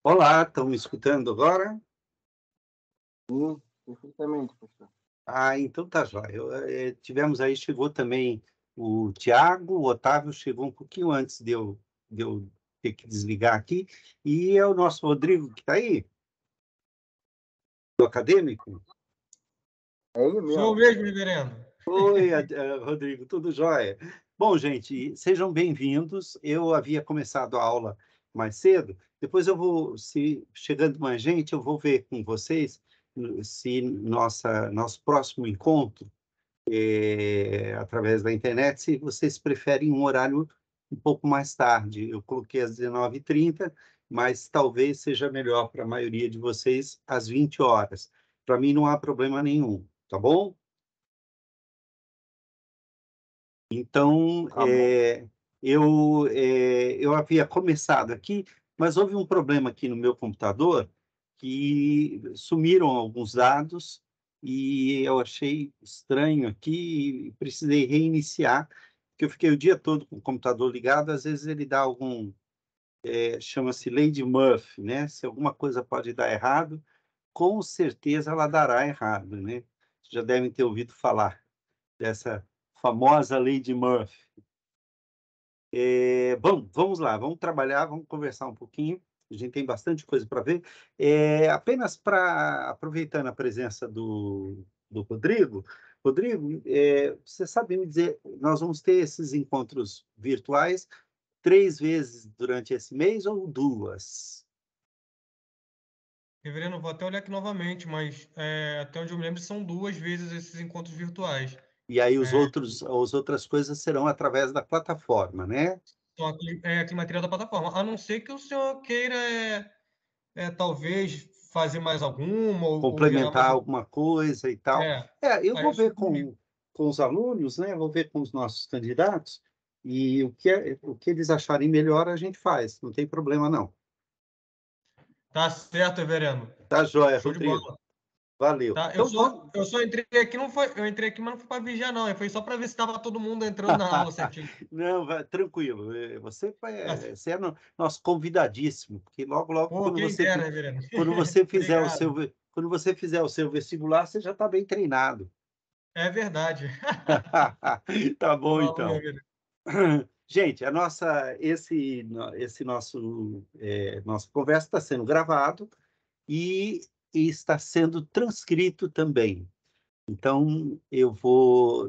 Olá, estão me escutando agora? Sim, perfeitamente, pastor. Então tá jóia. Tivemos aí, chegou também o Tiago, o Otávio chegou um pouquinho antes de eu ter que desligar aqui, e é o nosso Rodrigo que está aí, do acadêmico. É ele Sou eu mesmo. mesmo, reverendo. Oi, Rodrigo, tudo jóia? Bom, gente, sejam bem-vindos. Eu havia começado a aula mais cedo, depois eu vou, se chegando mais gente, eu vou ver com vocês se nosso próximo encontro através da internet, se vocês preferem um horário um pouco mais tarde. Eu coloquei às 19h30, mas talvez seja melhor para a maioria de vocês às 20 horas. Para mim não há problema nenhum, tá bom? Então, Tá bom. eu havia começado aqui, mas houve um problema aqui no meu computador, que sumiram alguns dados, e eu achei estranho aqui, e precisei reiniciar, porque eu fiquei o dia todo com o computador ligado, às vezes ele dá algum, chama-se Lady Murphy, né? Se alguma coisa pode dar errado, com certeza ela dará errado, né? Já devem ter ouvido falar dessa famosa Lady Murphy. Bom, vamos lá, vamos trabalhar, vamos conversar um pouquinho. A gente tem bastante coisa para ver. Apenas para, aproveitando a presença do Rodrigo, Rodrigo, você sabe me dizer, nós vamos ter esses encontros virtuais 3 vezes durante esse mês ou 2? Reverendo, vou até olhar aqui novamente, mas até onde eu me lembro são 2 vezes esses encontros virtuais. E aí É, as outras coisas serão através da plataforma, né? Então, aqui material da plataforma. A não ser que o senhor queira, talvez, fazer mais alguma ou gerar Complementar mais. alguma coisa e tal. É, Eu aí vou o senhor ver comigo. com os alunos, né? Vou ver com os nossos candidatos, e o que eles acharem melhor a gente faz, não tem problema não. Tá certo, reverendo. Tá joia, Show de Rodrigo. bola. Valeu. Tá? Eu Então só, vamos. eu só entrei aqui, não foi, eu entrei aqui, mas não foi para vigiar, não. Foi só para ver se estava todo mundo entrando na aula certinho. Não, tranquilo. Tá. Você é nosso convidadíssimo, porque logo, logo, Pô, quem dera, reverendo. quando você fizer Obrigado. quando você fizer o seu vestibular, você já está bem treinado. É verdade. Tá bom, Falou, meu então. amigo. Gente, esse nossa conversa está sendo gravado e está sendo transcrito também. Então,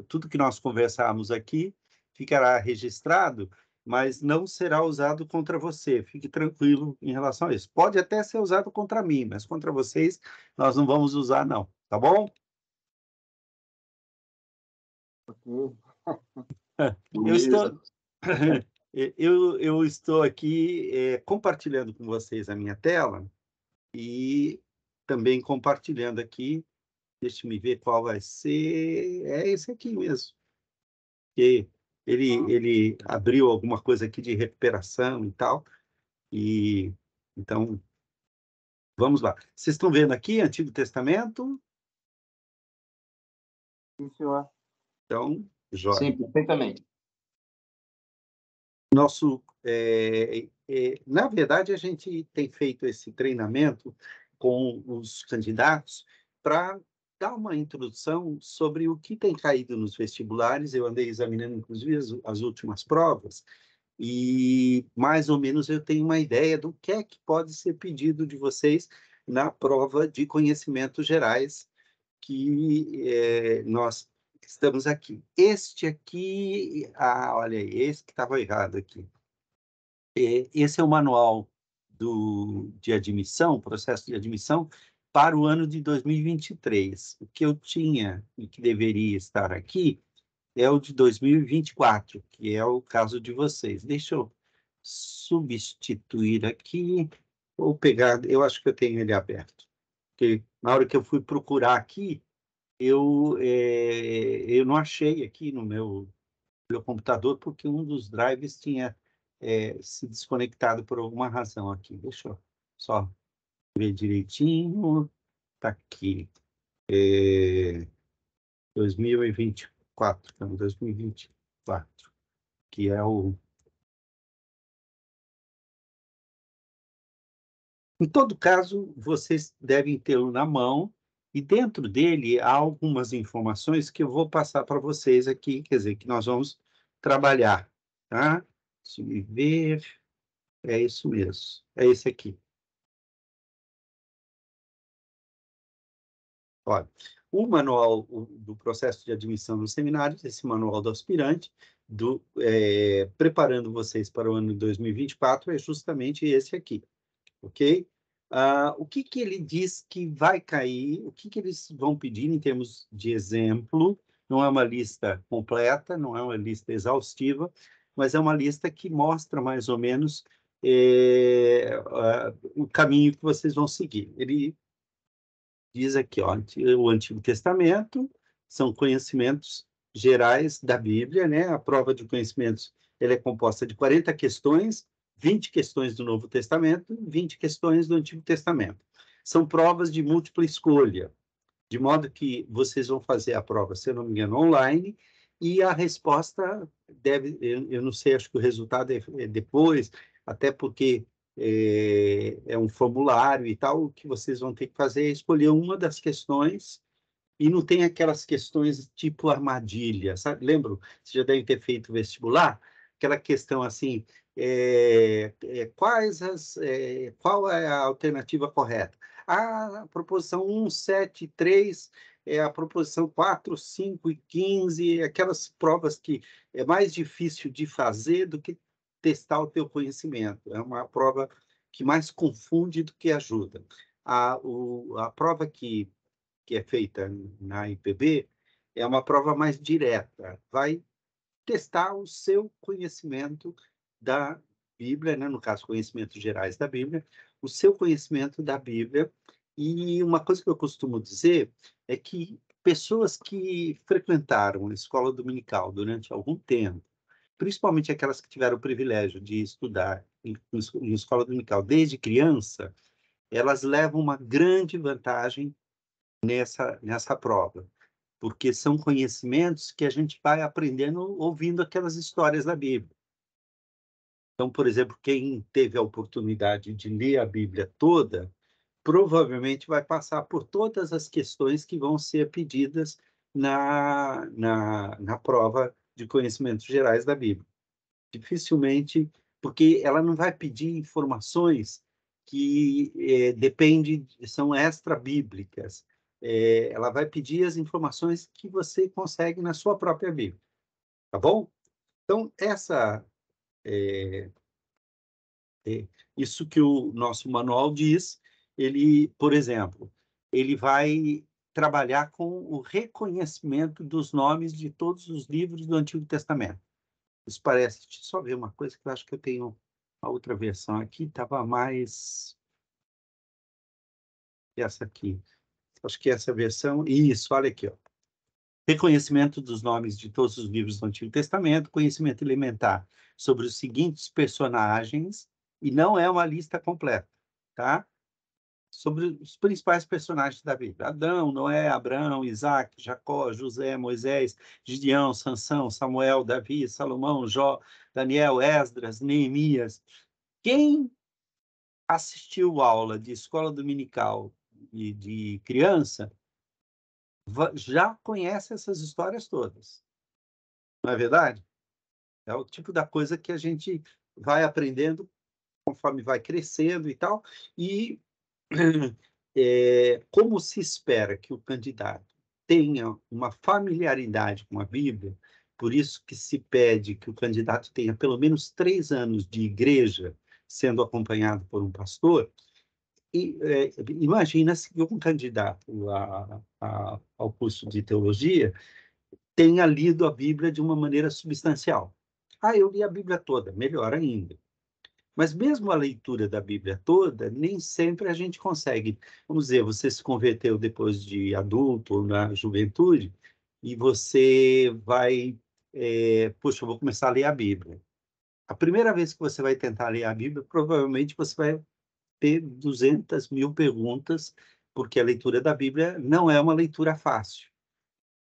tudo que nós conversarmos aqui ficará registrado, mas não será usado contra você. Fique tranquilo em relação a isso. Pode até ser usado contra mim, mas contra vocês nós não vamos usar, não. Tá bom? Ok. Eu estou, Beleza. eu estou aqui compartilhando com vocês a minha tela e também compartilhando aqui. Deixa me ver qual vai ser. É esse aqui mesmo. Que ele abriu alguma coisa aqui de recuperação e tal. E então, vamos lá. Vocês estão vendo aqui Antigo Testamento? Sim, senhor. Então, jóia. Sim, perfeitamente. Na verdade, a gente tem feito esse treinamento com os candidatos para dar uma introdução sobre o que tem caído nos vestibulares. Eu andei examinando, inclusive, as últimas provas, e mais ou menos eu tenho uma ideia do que é que pode ser pedido de vocês na prova de conhecimentos gerais que nós estamos aqui. Este aqui, olha aí, esse que estava errado aqui. Esse é o manual de admissão, processo de admissão, para o ano de 2023. O que eu tinha e que deveria estar aqui é o de 2024, que é o caso de vocês. Deixa eu substituir aqui, ou pegar, eu acho que eu tenho ele aberto. Porque na hora que eu fui procurar aqui, eu não achei aqui no meu computador, porque um dos drives tinha se desconectado por alguma razão aqui. Deixa eu só ver direitinho. Está aqui. 2024, não, 2024, que é o... Em todo caso, vocês devem tê-lo na mão, e dentro dele há algumas informações que eu vou passar para vocês aqui, quer dizer, que nós vamos trabalhar, tá? Deixa eu ver, é isso mesmo, é esse aqui. Olha, o manual do processo de admissão nos seminários, esse manual do aspirante, preparando vocês para o ano de 2024, é justamente esse aqui, ok? O que ele diz que vai cair, o que eles vão pedir em termos de exemplo? Não é uma lista completa, não é uma lista exaustiva, mas é uma lista que mostra mais ou menos o caminho que vocês vão seguir. Ele diz aqui, ó, o Antigo Testamento são conhecimentos gerais da Bíblia, né? A prova de conhecimentos, ela é composta de 40 questões, 20 questões do Novo Testamento, 20 questões do Antigo Testamento. São provas de múltipla escolha, de modo que vocês vão fazer a prova, se eu não me engano, online, e a resposta deve, eu não sei, acho que o resultado é depois, até porque é um formulário e tal, o que vocês vão ter que fazer é escolher uma das questões, e não tem aquelas questões tipo armadilha, sabe? Lembram? Você já deve ter feito vestibular, aquela questão assim, qual é a alternativa correta? A proposição 1, 7, 3, a proposição 4, 5 e 15, aquelas provas que é mais difícil de fazer do que testar o teu conhecimento. É uma prova que mais confunde do que ajuda. A prova que é feita na IPB é uma prova mais direta, vai testar o seu conhecimento da Bíblia, né? No caso, conhecimentos gerais da Bíblia, o seu conhecimento da Bíblia. E uma coisa que eu costumo dizer é que pessoas que frequentaram a escola dominical durante algum tempo, principalmente aquelas que tiveram o privilégio de estudar em escola dominical desde criança, elas levam uma grande vantagem nessa prova, porque são conhecimentos que a gente vai aprendendo ouvindo aquelas histórias da Bíblia. Então, por exemplo, quem teve a oportunidade de ler a Bíblia toda, provavelmente vai passar por todas as questões que vão ser pedidas na prova de conhecimentos gerais da Bíblia. Dificilmente, porque ela não vai pedir informações que são extra-bíblicas. Ela vai pedir as informações que você consegue na sua própria Bíblia. Tá bom? Então, isso que o nosso manual diz, ele, por exemplo, ele vai trabalhar com o reconhecimento dos nomes de todos os livros do Antigo Testamento. Isso parece... Deixa eu só ver uma coisa, que eu acho que eu tenho a outra versão aqui, estava mais... Essa aqui. Acho que essa versão... Isso, olha aqui, ó. Reconhecimento dos nomes de todos os livros do Antigo Testamento, conhecimento elementar sobre os seguintes personagens, e não é uma lista completa, tá? Sobre os principais personagens da Bíblia: Adão, Noé, Abraão, Isaac, Jacó, José, Moisés, Gideão, Sansão, Samuel, Davi, Salomão, Jó, Daniel, Esdras, Neemias. Quem assistiu aula de escola dominical e de criança já conhece essas histórias todas. Não é verdade? É o tipo da coisa que a gente vai aprendendo conforme vai crescendo e tal. E como se espera que o candidato tenha uma familiaridade com a Bíblia, por isso que se pede que o candidato tenha pelo menos 3 anos de igreja, sendo acompanhado por um pastor. E imagina se um candidato ao curso de teologia tenha lido a Bíblia de uma maneira substancial. Eu li a Bíblia toda, melhor ainda. Mas mesmo a leitura da Bíblia toda, nem sempre a gente consegue. Vamos dizer, você se converteu depois de adulto ou na juventude, e você vai, puxa, eu vou começar a ler a Bíblia. A primeira vez que você vai tentar ler a Bíblia, provavelmente você vai ter 200.000 perguntas, porque a leitura da Bíblia não é uma leitura fácil,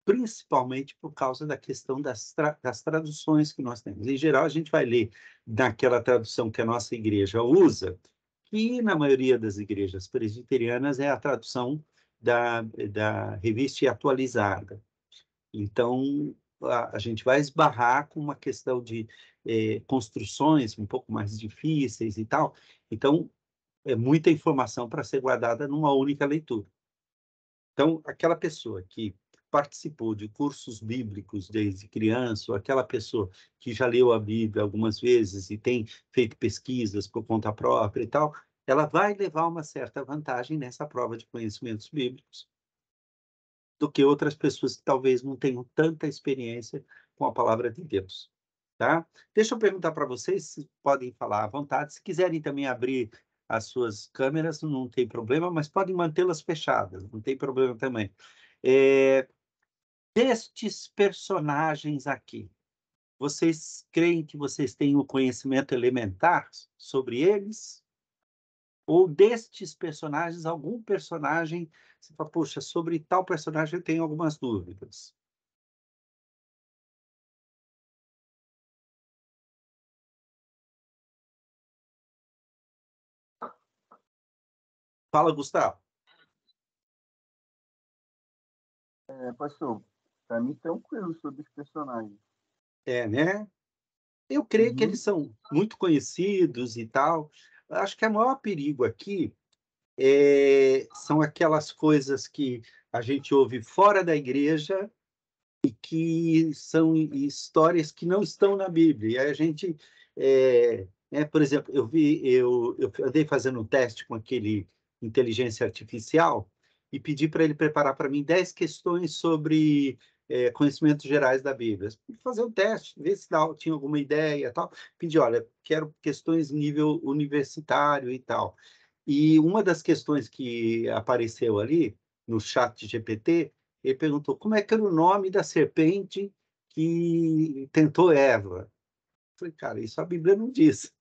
principalmente por causa da questão das traduções que nós temos. Em geral, a gente vai ler naquela tradução que a nossa igreja usa, que na maioria das igrejas presbiterianas é a tradução da Revista Atualizada. Então, a gente vai esbarrar com uma questão de construções um pouco mais difíceis e tal. Então, é muita informação para ser guardada numa única leitura. Então, aquela pessoa que participou de cursos bíblicos desde criança, ou aquela pessoa que já leu a Bíblia algumas vezes e tem feito pesquisas por conta própria e tal, ela vai levar uma certa vantagem nessa prova de conhecimentos bíblicos do que outras pessoas que talvez não tenham tanta experiência com a palavra de Deus. Tá? Deixa eu perguntar para vocês, se podem falar à vontade. Se quiserem também abrir as suas câmeras, não tem problema, mas podem mantê-las fechadas, não tem problema também. Destes personagens aqui, vocês creem que vocês têm o conhecimento elementar sobre eles? Ou destes personagens, algum personagem, você fala, poxa, sobre tal personagem eu tenho algumas dúvidas. Fala, Gustavo. Pastor, para mim, tranquilo sobre os personagens. Né? Eu creio que eles são muito conhecidos e tal. Acho que o maior perigo aqui são aquelas coisas que a gente ouve fora da igreja e que são histórias que não estão na Bíblia. E aí a gente, por exemplo, eu andei fazendo um teste com aquele inteligência artificial e pedi para ele preparar para mim 10 questões sobre conhecimentos gerais da Bíblia. Fazer um teste, ver se tinha alguma ideia e tal. Pedi, olha, quero questões nível universitário e tal. E uma das questões que apareceu ali no chat GPT, ele perguntou como é que era o nome da serpente que tentou Eva. Eu falei, cara, isso a Bíblia não diz,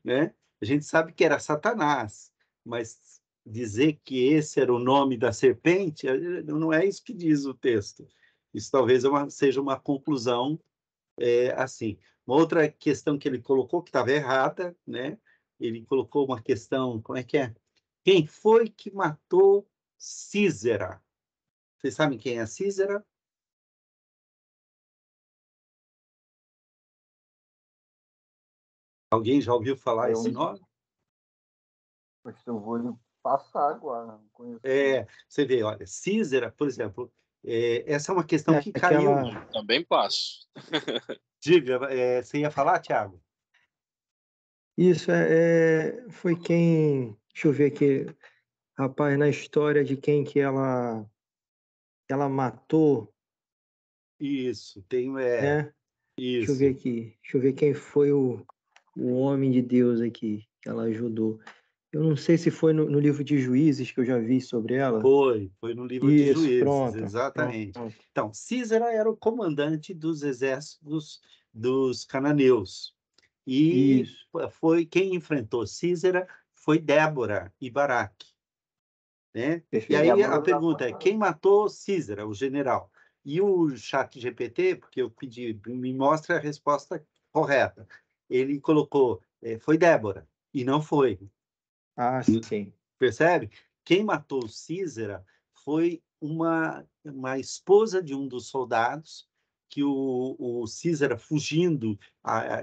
né? A gente sabe que era Satanás, mas dizer que esse era o nome da serpente, não é isso que diz o texto. Isso talvez seja uma conclusão assim. Uma outra questão que ele colocou, que estava errada, né? Ele colocou uma questão, como é que é? Quem foi que matou Císera? Vocês sabem quem é Císera? Alguém já ouviu falar esse nome? Eu vou lhe passar agora, não conheço. Você vê, olha, Císera, por exemplo, essa é uma questão que caiu. Também passo. Diga, você ia falar, Thiago? Isso, foi quem... Deixa eu ver aqui, rapaz, na história de quem que ela matou. Isso, tem... Né? Isso. Deixa eu ver aqui. Deixa eu ver quem foi o homem de Deus aqui que ela ajudou. Eu não sei se foi no livro de Juízes que eu já vi sobre ela. Foi no livro de Juízes, pronto, exatamente. Pronto. Então, Císera era o comandante dos exércitos dos cananeus. E Isso. foi quem enfrentou Císera foi Débora e Baraque. Né? E aí a pergunta é, quem matou Císera, o general? E o chat GPT, porque eu pedi, me mostra a resposta correta. Ele colocou, foi Débora, e não foi. Ah, sim. Percebe? Quem matou Císera foi uma esposa de um dos soldados, que o Císera fugindo,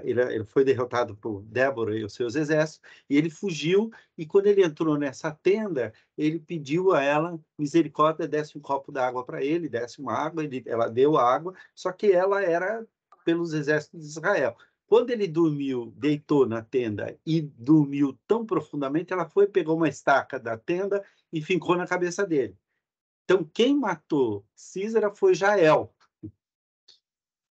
ele foi derrotado por Débora e os seus exércitos, e ele fugiu, e quando ele entrou nessa tenda, ele pediu a ela, misericórdia, desse um copo d'água para ele, desse uma água, ela deu a água, só que ela era pelos exércitos de Israel. Quando ele dormiu, deitou na tenda e dormiu tão profundamente, ela foi, pegou uma estaca da tenda e fincou na cabeça dele. Então, quem matou Císera foi Jael.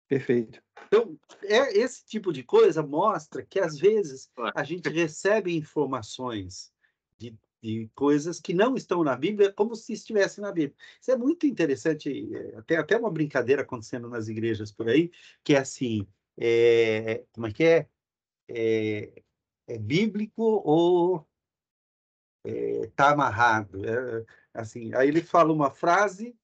Perfeito. Então, esse tipo de coisa mostra que, às vezes, a gente recebe informações de coisas que não estão na Bíblia, como se estivessem na Bíblia. Isso é muito interessante. Tem até uma brincadeira acontecendo nas igrejas por aí, que é assim, como é que é? É bíblico ou está amarrado? Assim, aí ele fala uma frase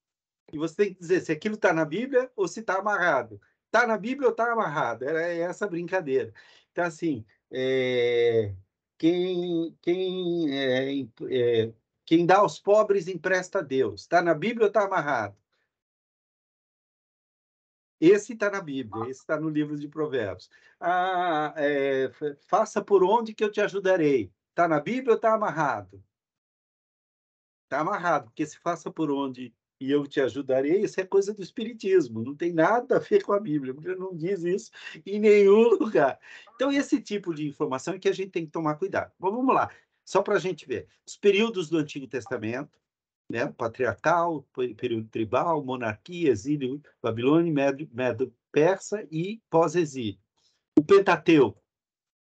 e você tem que dizer se aquilo está na Bíblia ou se está amarrado. Está na Bíblia ou está amarrado? É essa brincadeira. Então, assim, quem dá aos pobres empresta a Deus. Está na Bíblia ou está amarrado? Esse está na Bíblia, esse está no livro de Provérbios. Faça por onde que eu te ajudarei. Está na Bíblia ou está amarrado? Está amarrado, porque se faça por onde e eu te ajudarei, isso é coisa do Espiritismo, não tem nada a ver com a Bíblia, a Bíblia não diz isso em nenhum lugar. Então, esse tipo de informação é que a gente tem que tomar cuidado. Bom, vamos lá, só para a gente ver. Os períodos do Antigo Testamento, né? Patriarcal, período tribal, monarquia, exílio, Babilônia, Medo-Persa e pós-exílio. O Pentateuco,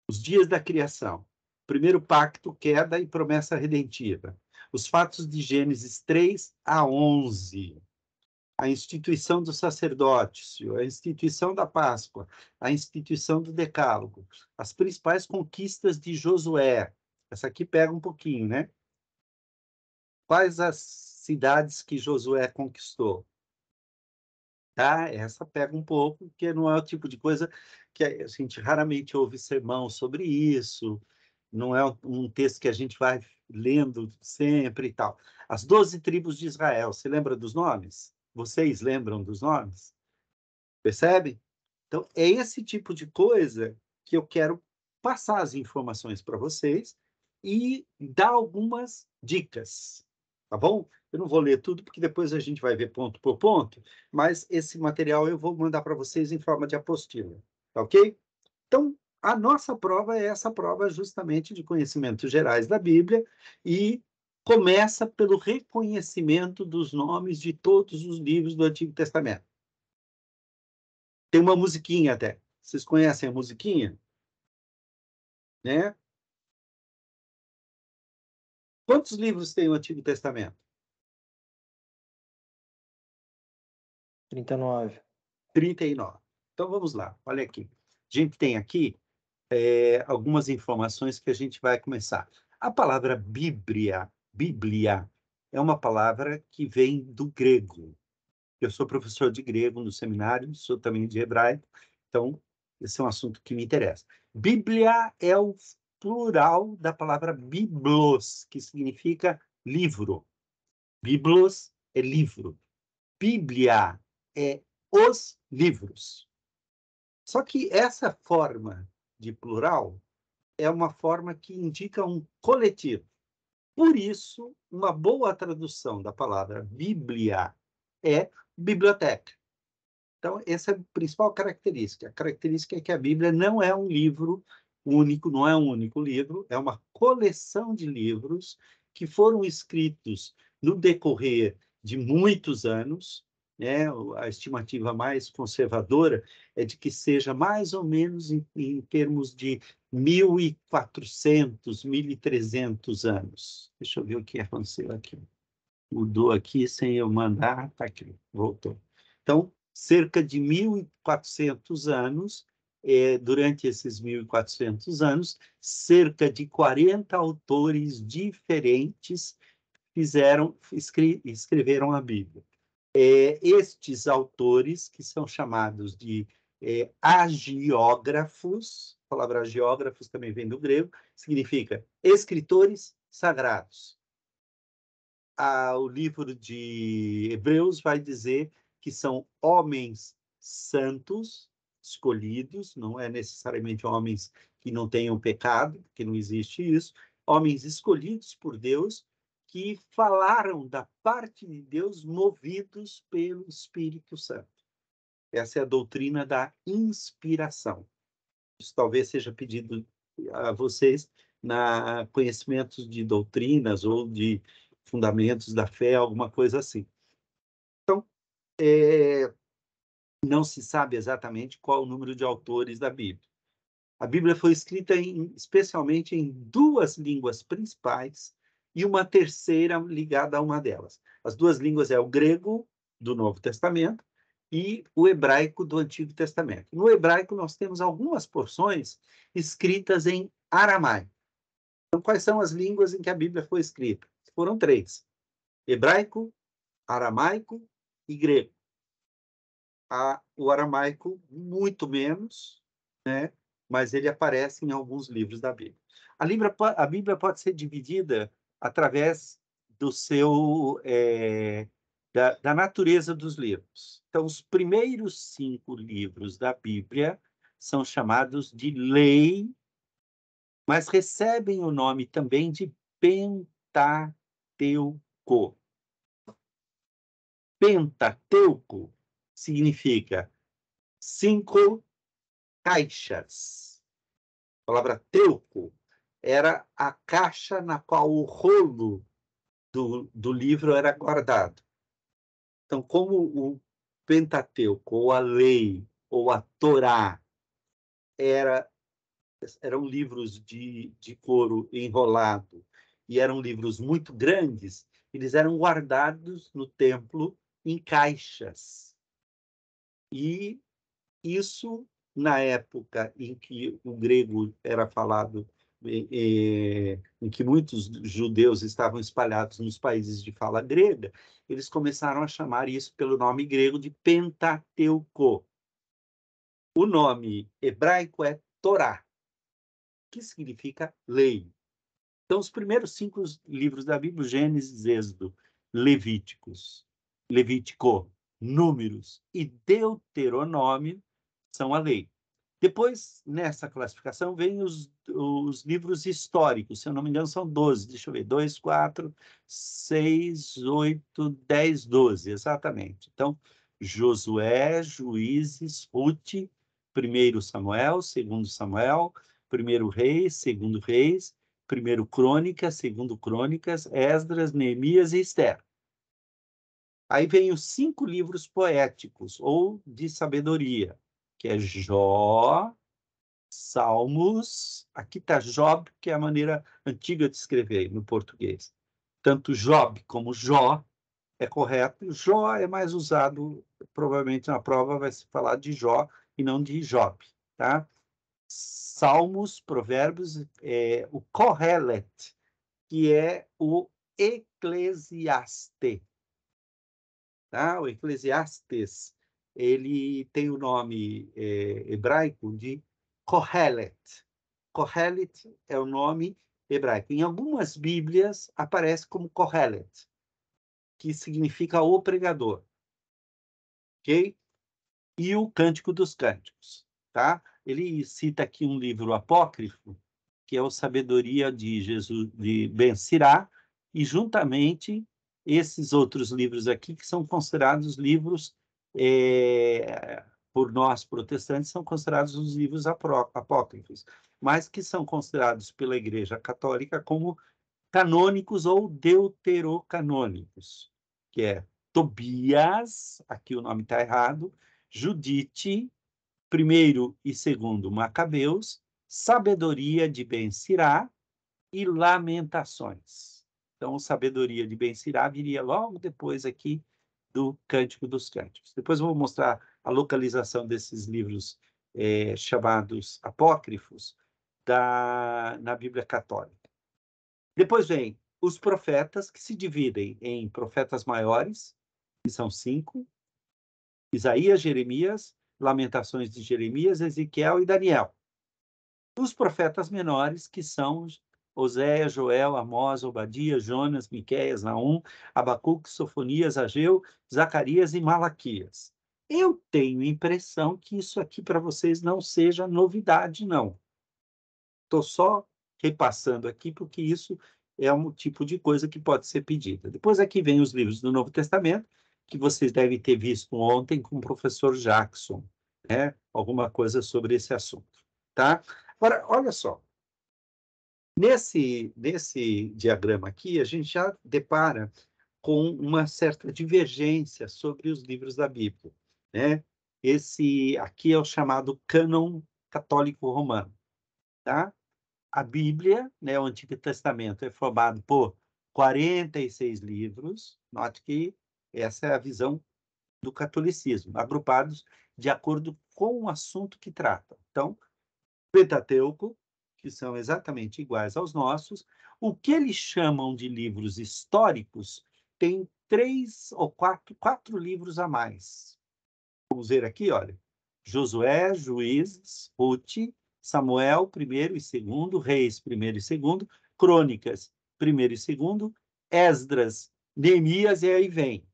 os dias da criação, primeiro pacto, queda e promessa redentiva. Os fatos de Gênesis 3 a 11. A instituição do sacerdócio, a instituição da Páscoa, a instituição do Decálogo, as principais conquistas de Josué. Essa aqui pega um pouquinho, né? Quais as cidades que Josué conquistou? Tá? Essa pega um pouco, porque não é o tipo de coisa que a gente raramente ouve sermão sobre isso, não é um texto que a gente vai lendo sempre e tal. As 12 tribos de Israel, você lembra dos nomes? Vocês lembram dos nomes? Percebe? Então, é esse tipo de coisa que eu quero passar as informações para vocês e dar algumas dicas, tá bom? Eu não vou ler tudo, porque depois a gente vai ver ponto por ponto, mas esse material eu vou mandar para vocês em forma de apostila, tá ok? Então, a nossa prova é essa prova justamente de conhecimentos gerais da Bíblia e começa pelo reconhecimento dos nomes de todos os livros do Antigo Testamento. Tem uma musiquinha até. Vocês conhecem a musiquinha? Né? Quantos livros tem o Antigo Testamento? 39. 39. Então, vamos lá. Olha aqui. A gente tem aqui algumas informações que a gente vai começar. A palavra Bíblia, é uma palavra que vem do grego. Eu sou professor de grego no seminário, sou também de hebraico, então esse é um assunto que me interessa. Bíblia é o plural da palavra biblos, que significa livro. Biblos é livro. Bíblia é os livros. Só que essa forma de plural é uma forma que indica um coletivo. Por isso, uma boa tradução da palavra Bíblia é biblioteca. Então, essa é a principal característica. A característica é que a Bíblia não é um livro único, não é um único livro, é uma coleção de livros que foram escritos no decorrer de muitos anos, né? A estimativa mais conservadora é de que seja mais ou menos em termos de 1.400, 1.300 anos. Deixa eu ver o que aconteceu aqui. Mudou aqui sem eu mandar, tá aqui, voltou. Então, cerca de 1.400 anos, durante esses 1.400 anos, cerca de 40 autores diferentes escreveram a Bíblia. Estes autores, que são chamados de agiógrafos, a palavra agiógrafos também vem do grego, significa escritores sagrados. O livro de Hebreus vai dizer que são homens santos, escolhidos, não é necessariamente homens que não tenham pecado, porque não existe isso, homens escolhidos por Deus, que falaram da parte de Deus movidos pelo Espírito Santo. Essa é a doutrina da inspiração. Isso talvez seja pedido a vocês na conhecimentos de doutrinas ou de fundamentos da fé, alguma coisa assim. Então, não se sabe exatamente qual o número de autores da Bíblia. A Bíblia foi escrita especialmente em 2 línguas principais e uma terceira ligada a uma delas. As 2 línguas é o grego do Novo Testamento e o hebraico do Antigo Testamento. No hebraico, nós temos algumas porções escritas em aramaico. Então, quais são as línguas em que a Bíblia foi escrita? Foram 3. Hebraico, aramaico e grego. O aramaico, muito menos, né? mas ele aparece em alguns livros da Bíblia. A Bíblia pode ser dividida através do seu da natureza dos livros. Então, os primeiros 5 livros da Bíblia são chamados de lei, mas recebem o nome também de Pentateuco. Pentateuco significa 5 caixas. A palavra teuco era a caixa na qual o rolo do livro era guardado. Então, como o Pentateuco, ou a lei, ou a Torá, eram livros de couro enrolado, e eram livros muito grandes, eles eram guardados no templo em caixas. E isso, na época em que o grego era falado, em que muitos judeus estavam espalhados nos países de fala grega, eles começaram a chamar isso pelo nome grego de Pentateuco. O nome hebraico é Torá, que significa lei. Então, os primeiros 5 livros da Bíblia, Gênesis, Êxodo, Levítico, Números e Deuteronômio, são a lei. Depois, nessa classificação, vem os livros históricos, se eu não me engano, são 12. Deixa eu ver, 2, 4, 6, 8, 10, 12, exatamente. Então, Josué, Juízes, Ruth, 1 Samuel, 2 Samuel, 1 Reis, 2 Reis, 1 Crônicas, 2 Crônicas, Esdras, Neemias e Esther. Aí vem os 5 livros poéticos, ou de sabedoria, que é Jó, Salmos, aqui está Job, que é a maneira antiga de escrever no português. Tanto Job como Jó é correto. Jó é mais usado, provavelmente na prova vai se falar de Jó e não de Job, tá? Salmos, Provérbios, o Kohelet, que é o Eclesiastes. Tá? O Eclesiastes, ele tem o nome hebraico de Kohelet. Kohelet é o nome hebraico. Em algumas Bíblias aparece como Kohelet, que significa o pregador. Ok? E o Cântico dos Cânticos. Tá? Ele cita aqui um livro apócrifo, que é o Sabedoria de Jesus, de Ben Sirá, e juntamente esses outros livros aqui, que são considerados livros, por nós protestantes, são considerados os livros apócrifos, mas que são considerados pela Igreja Católica como canônicos ou deuterocanônicos, que é Tobias, aqui o nome está errado, Judite, 1º e 2º Macabeus, Sabedoria de Ben Sirá e Lamentações. Então, Sabedoria de Ben Sirá viria logo depois aqui do Cântico dos Cânticos. Depois eu vou mostrar a localização desses livros chamados apócrifos na Bíblia Católica. Depois vem os profetas, que se dividem em profetas maiores, que são 5, Isaías, Jeremias, Lamentações de Jeremias, Ezequiel e Daniel. Os profetas menores, que são Oséias, Joel, Amós, Obadias, Jonas, Miqueias, Naum, Abacuque, Sofonias, Ageu, Zacarias e Malaquias. Eu tenho a impressão que isso aqui para vocês não seja novidade, não. Estou só repassando aqui, porque isso é um tipo de coisa que pode ser pedida. Depois aqui vem os livros do Novo Testamento, que vocês devem ter visto ontem com o professor Jackson, né? Alguma coisa sobre esse assunto, tá? Agora, olha só. Nesse diagrama aqui, a gente já depara com uma certa divergência sobre os livros da Bíblia, né? Esse aqui é o chamado cânon católico romano, tá? A Bíblia, né, o Antigo Testamento, é formado por 46 livros. Note que essa é a visão do catolicismo, agrupados de acordo com o assunto que tratam. Então, Pentateuco, que são exatamente iguais aos nossos. O que eles chamam de livros históricos tem 3 ou 4 livros a mais. Vamos ver aqui, olha. Josué, Juízes, Ruth, Samuel, primeiro e segundo, Reis, primeiro e segundo, Crônicas, primeiro e segundo, Esdras, Neemias, e aí vem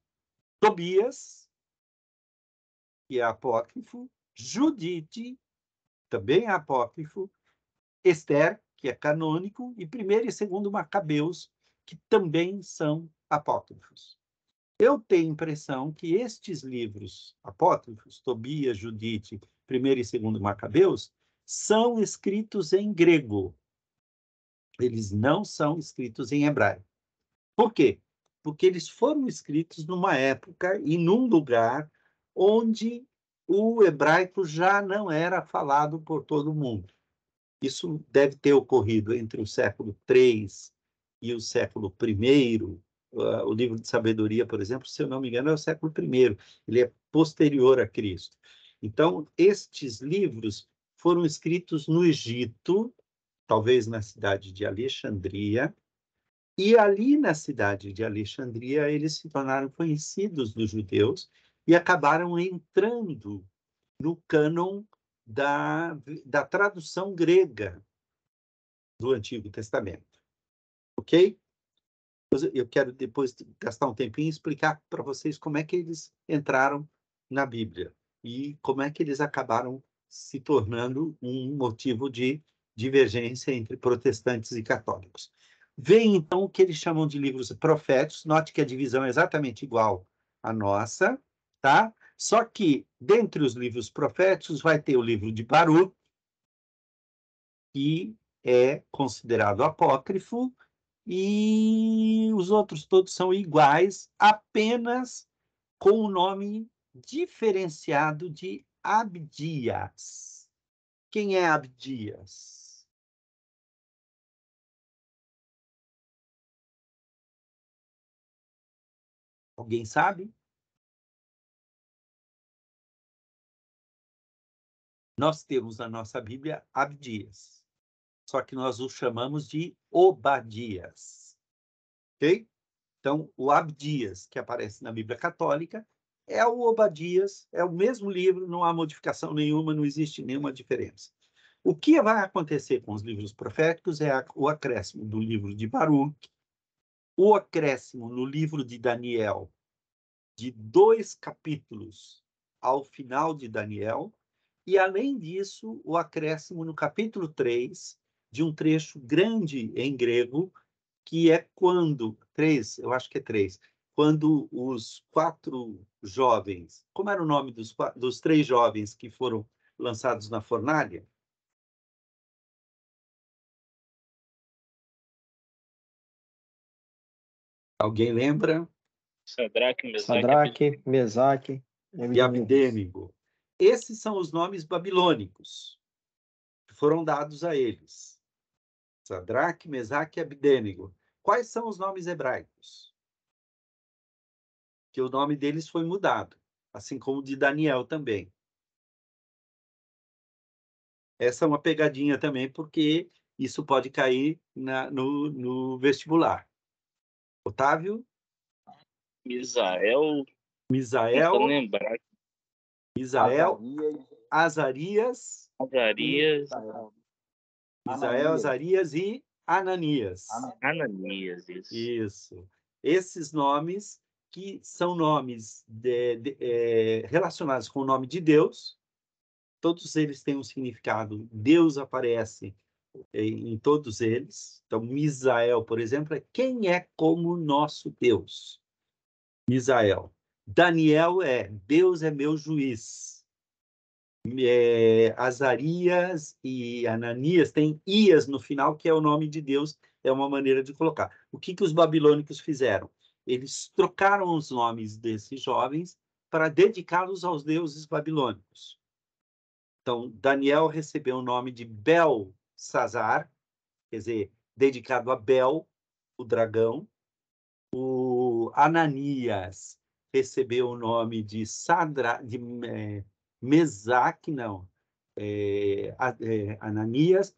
Tobias, que é apócrifo, Judite, também é apócrifo, Esther, que é canônico, e primeiro e segundo Macabeus, que também são apócrifos. Eu tenho a impressão que estes livros apócrifos, Tobias, Judite, primeiro e segundo Macabeus, são escritos em grego. Eles não são escritos em hebraico. Por quê? Porque eles foram escritos numa época e num lugar onde o hebraico já não era falado por todo mundo. Isso deve ter ocorrido entre o século III e o século I. O livro de sabedoria, por exemplo, se eu não me engano, é o século I. Ele é posterior a Cristo. Então, estes livros foram escritos no Egito, talvez na cidade de Alexandria, e ali na cidade de Alexandria eles se tornaram conhecidos dos judeus e acabaram entrando no cânon da tradução grega do Antigo Testamento. Ok? Eu quero depois gastar um tempinho e explicar para vocês como é que eles entraram na Bíblia e como é que eles acabaram se tornando um motivo de divergência entre protestantes e católicos. Vem, então, o que eles chamam de livros proféticos. Note que a divisão é exatamente igual à nossa, tá? Só que, dentre os livros proféticos, vai ter o livro de Baruch, que é considerado apócrifo, e os outros todos são iguais, apenas com o nome diferenciado de Abdias. Quem é Abdias? Alguém sabe? Nós temos na nossa Bíblia Abdias, só que nós o chamamos de Obadias. Ok? Então, o Abdias, que aparece na Bíblia Católica, é o Obadias, é o mesmo livro, não há modificação nenhuma, não existe nenhuma diferença. O que vai acontecer com os livros proféticos é o acréscimo do livro de Baruch, o acréscimo no livro de Daniel, de 2 capítulos ao final de Daniel, e, além disso, o acréscimo no capítulo 3, de um trecho grande em grego, que é quando, 3, eu acho que é 3, quando os 4 jovens, como era o nome dos 3 jovens que foram lançados na fornalha? Alguém lembra? Sadraque, Mesaque E Abdênego. Esses são os nomes babilônicos que foram dados a eles. Sadraque, Mesaque e Abdênego. Quais são os nomes hebraicos? Que o nome deles foi mudado, assim como o de Daniel também. Essa é uma pegadinha também, porque isso pode cair no vestibular. Otávio? Misael. Misael, Tentando lembrar. Misael, Azarias, Azarias. Misael, Azarias e Ananias. Ananias, isso. Isso. Esses nomes que são nomes relacionados com o nome de Deus, todos eles têm um significado. Deus aparece em todos eles. Então, Misael, por exemplo, é quem é como nosso Deus. Misael. Daniel é Deus é meu juiz. Azarias e Ananias tem Ias no final, que é o nome de Deus, é uma maneira de colocar. O que os babilônicos fizeram? Eles trocaram os nomes desses jovens para dedicá-los aos deuses babilônicos. Então, Daniel recebeu o nome de Belsazar, quer dizer, dedicado a Bel, o dragão. O Ananias recebeu o nome de Mesaque, não. Ananias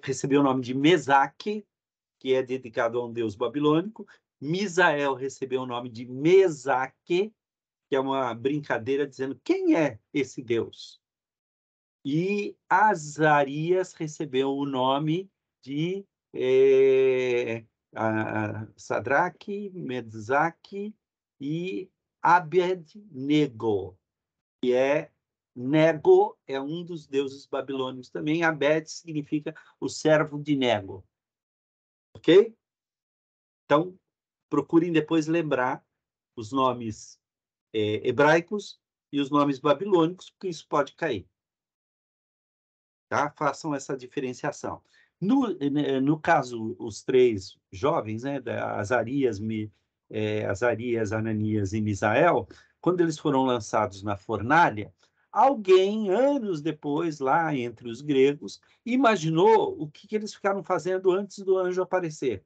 recebeu o nome de Mesaque, que é dedicado a um deus babilônico. Misael recebeu o nome de Mesaque, que é uma brincadeira dizendo quem é esse deus. E Azarias recebeu o nome de Sadraque, Mesaque e Abed-nego, que Nego é um dos deuses babilônicos também. Abed significa o servo de Nego. Ok? Então, procurem depois lembrar os nomes hebraicos e os nomes babilônicos, porque isso pode cair. Tá? Façam essa diferenciação. No caso, os três jovens, né, Azarias, Ananias e Misael, quando eles foram lançados na fornalha, alguém, anos depois, lá entre os gregos, imaginou o que eles ficaram fazendo antes do anjo aparecer.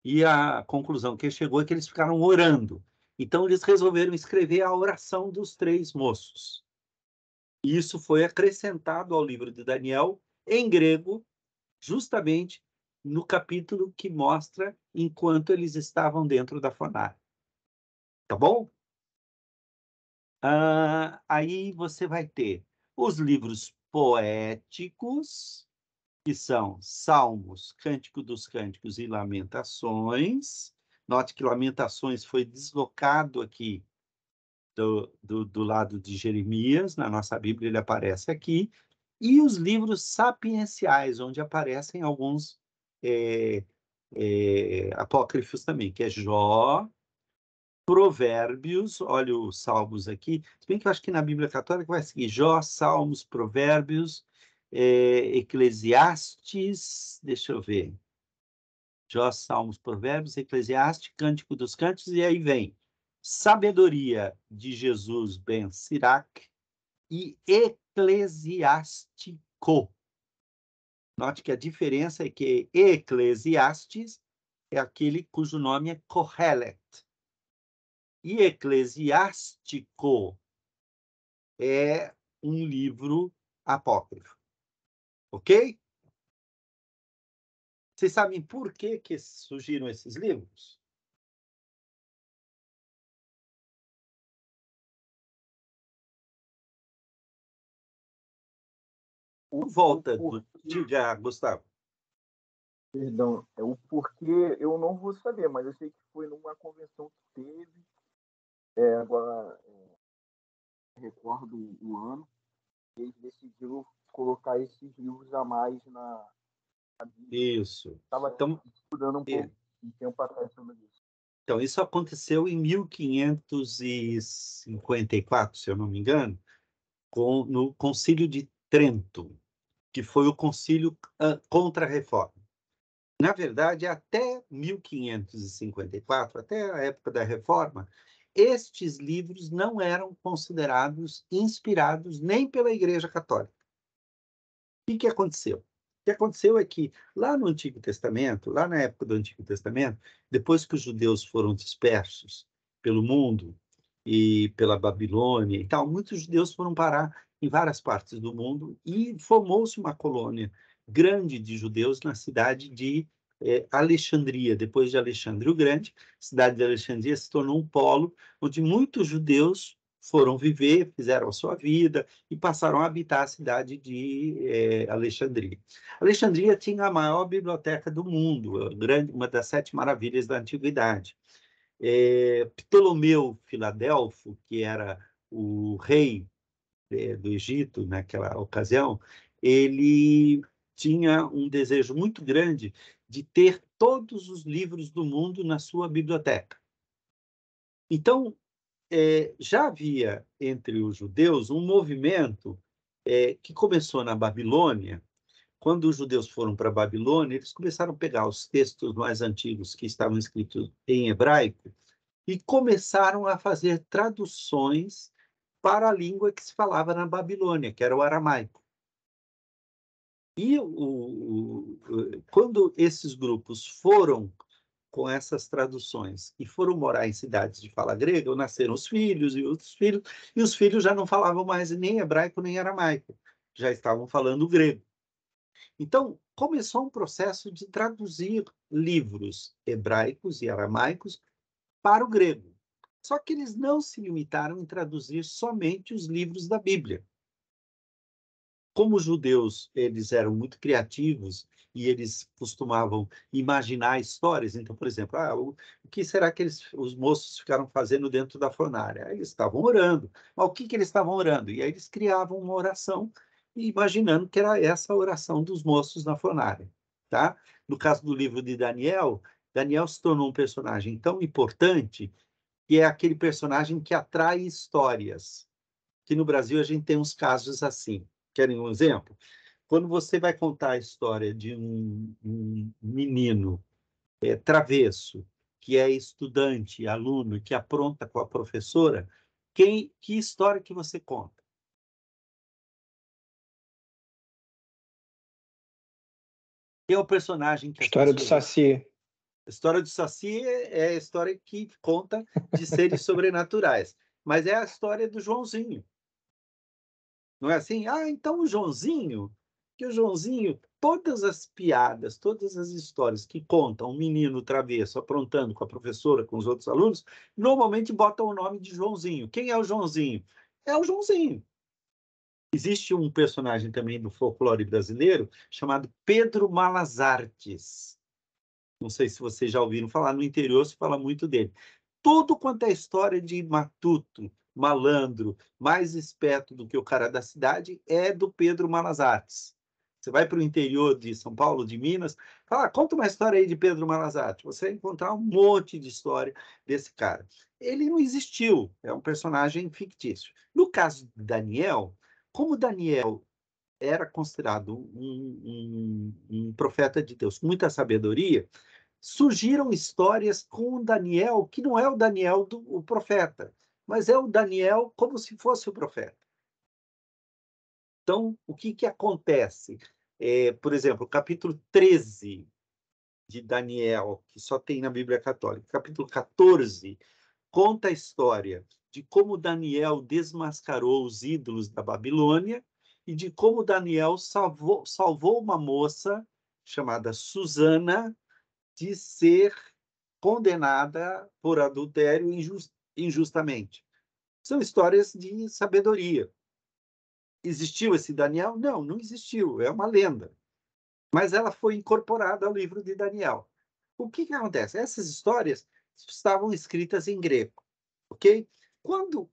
E a conclusão que chegou é que eles ficaram orando. Então, eles resolveram escrever a oração dos três moços. E isso foi acrescentado ao livro de Daniel, em grego, justamente no capítulo que mostra enquanto eles estavam dentro da fornalha. Tá bom? Aí você vai ter os livros poéticos, que são Salmos, Cântico dos Cânticos e Lamentações. Note que Lamentações foi deslocado aqui do lado de Jeremias, na nossa Bíblia ele aparece aqui, e os livros sapienciais, onde aparecem alguns apócrifos também, que é Jó, Provérbios, olha os Salmos aqui, se bem que eu acho que na Bíblia Católica vai seguir Jó, Salmos, Provérbios, Eclesiastes, deixa eu ver, Jó, Salmos, Provérbios, Eclesiastes, Cântico dos Cânticos, e aí vem Sabedoria de Jesus ben Sirac e Eclesiástico. Note que a diferença é que Eclesiastes é aquele cujo nome é Kohelet. E Eclesiástico é um livro apócrifo. Ok? Vocês sabem por que surgiram esses livros? Volta, diga, Gustavo. Perdão, é o porquê eu não vou saber, mas eu sei que foi numa convenção que teve, agora recordo o ano, eles decidiram colocar esses livros a mais na Bíblia. Isso. Estava Então, estudando um pouco de tempo atrás sobre isso. Então, isso aconteceu em 1554, se eu não me engano, no Concílio de Trento, que foi o concílio contra a reforma. Na verdade, até 1554, até a época da reforma, estes livros não eram considerados inspirados nem pela Igreja Católica. O que aconteceu? O que aconteceu é que, lá no Antigo Testamento, lá na época do Antigo Testamento, depois que os judeus foram dispersos pelo mundo e pela Babilônia e tal, muitos judeus foram parar em várias partes do mundo e formou-se uma colônia grande de judeus na cidade de Alexandria. Depois de Alexandre o Grande, a cidade de Alexandria se tornou um polo onde muitos judeus foram viver, fizeram a sua vida e passaram a habitar a cidade de Alexandria. Alexandria tinha a maior biblioteca do mundo, uma das 7 maravilhas da antiguidade. Ptolomeu Filadelfo, que era o rei do Egito naquela ocasião, ele tinha um desejo muito grande de ter todos os livros do mundo na sua biblioteca. Então, já havia entre os judeus um movimento que começou na Babilônia. Quando os judeus foram para a Babilônia, eles começaram a pegar os textos mais antigos que estavam escritos em hebraico e começaram a fazer traduções para a língua que se falava na Babilônia, que era o aramaico. E quando esses grupos foram com essas traduções e foram morar em cidades de fala grega, nasceram os filhos e os filhos já não falavam mais nem hebraico nem aramaico, já estavam falando grego. Então, começou um processo de traduzir livros hebraicos e aramaicos para o grego. Só que eles não se limitaram em traduzir somente os livros da Bíblia. como os judeus eles eram muito criativos e eles costumavam imaginar histórias, então, por exemplo, o que será que os moços ficaram fazendo dentro da fornalha? Aí eles estavam orando. Mas o que eles estavam orando? E aí eles criavam uma oração, imaginando que era essa a oração dos moços na fornalha. Tá? No caso do livro de Daniel, Daniel se tornou um personagem tão importante que é aquele personagem que atrai histórias. Que no Brasil a gente tem uns casos assim. Querem um exemplo? Quando você vai contar a história de um menino travesso, que é estudante, aluno, que apronta com a professora, que história que você conta? Quem é o personagem que as História do pessoas... Saci. A história do Saci é a história que conta de seres sobrenaturais, mas é a história do Joãozinho. Não é assim? Então o Joãozinho, todas as piadas, todas as histórias que contam um menino travesso aprontando com a professora, com os outros alunos, normalmente botam o nome de Joãozinho. Quem é o Joãozinho? É o Joãozinho. Existe um personagem também do folclore brasileiro chamado Pedro Malas Artes. Não sei se vocês já ouviram falar, no interior se fala muito dele. Tudo quanto é história de matuto, malandro, mais esperto do que o cara da cidade, é do Pedro Malas Artes. Você vai para o interior de São Paulo, de Minas, fala, conta uma história aí de Pedro Malas Artes. Você vai encontrar um monte de história desse cara. Ele não existiu, é um personagem fictício. No caso de Daniel, como Daniel era considerado um profeta de Deus com muita sabedoria, surgiram histórias com o Daniel, que não é o Daniel o profeta, mas é o Daniel como se fosse o profeta. Então, o que acontece? Por exemplo, o capítulo 13 de Daniel, que só tem na Bíblia Católica, capítulo 14, conta a história de como Daniel desmascarou os ídolos da Babilônia e de como Daniel salvou uma moça chamada Susana de ser condenada por adultério injustamente. São histórias de sabedoria. Existiu esse Daniel? Não, não existiu. É uma lenda. Mas ela foi incorporada ao livro de Daniel. O que acontece? Essas histórias estavam escritas em grego, ok? Quando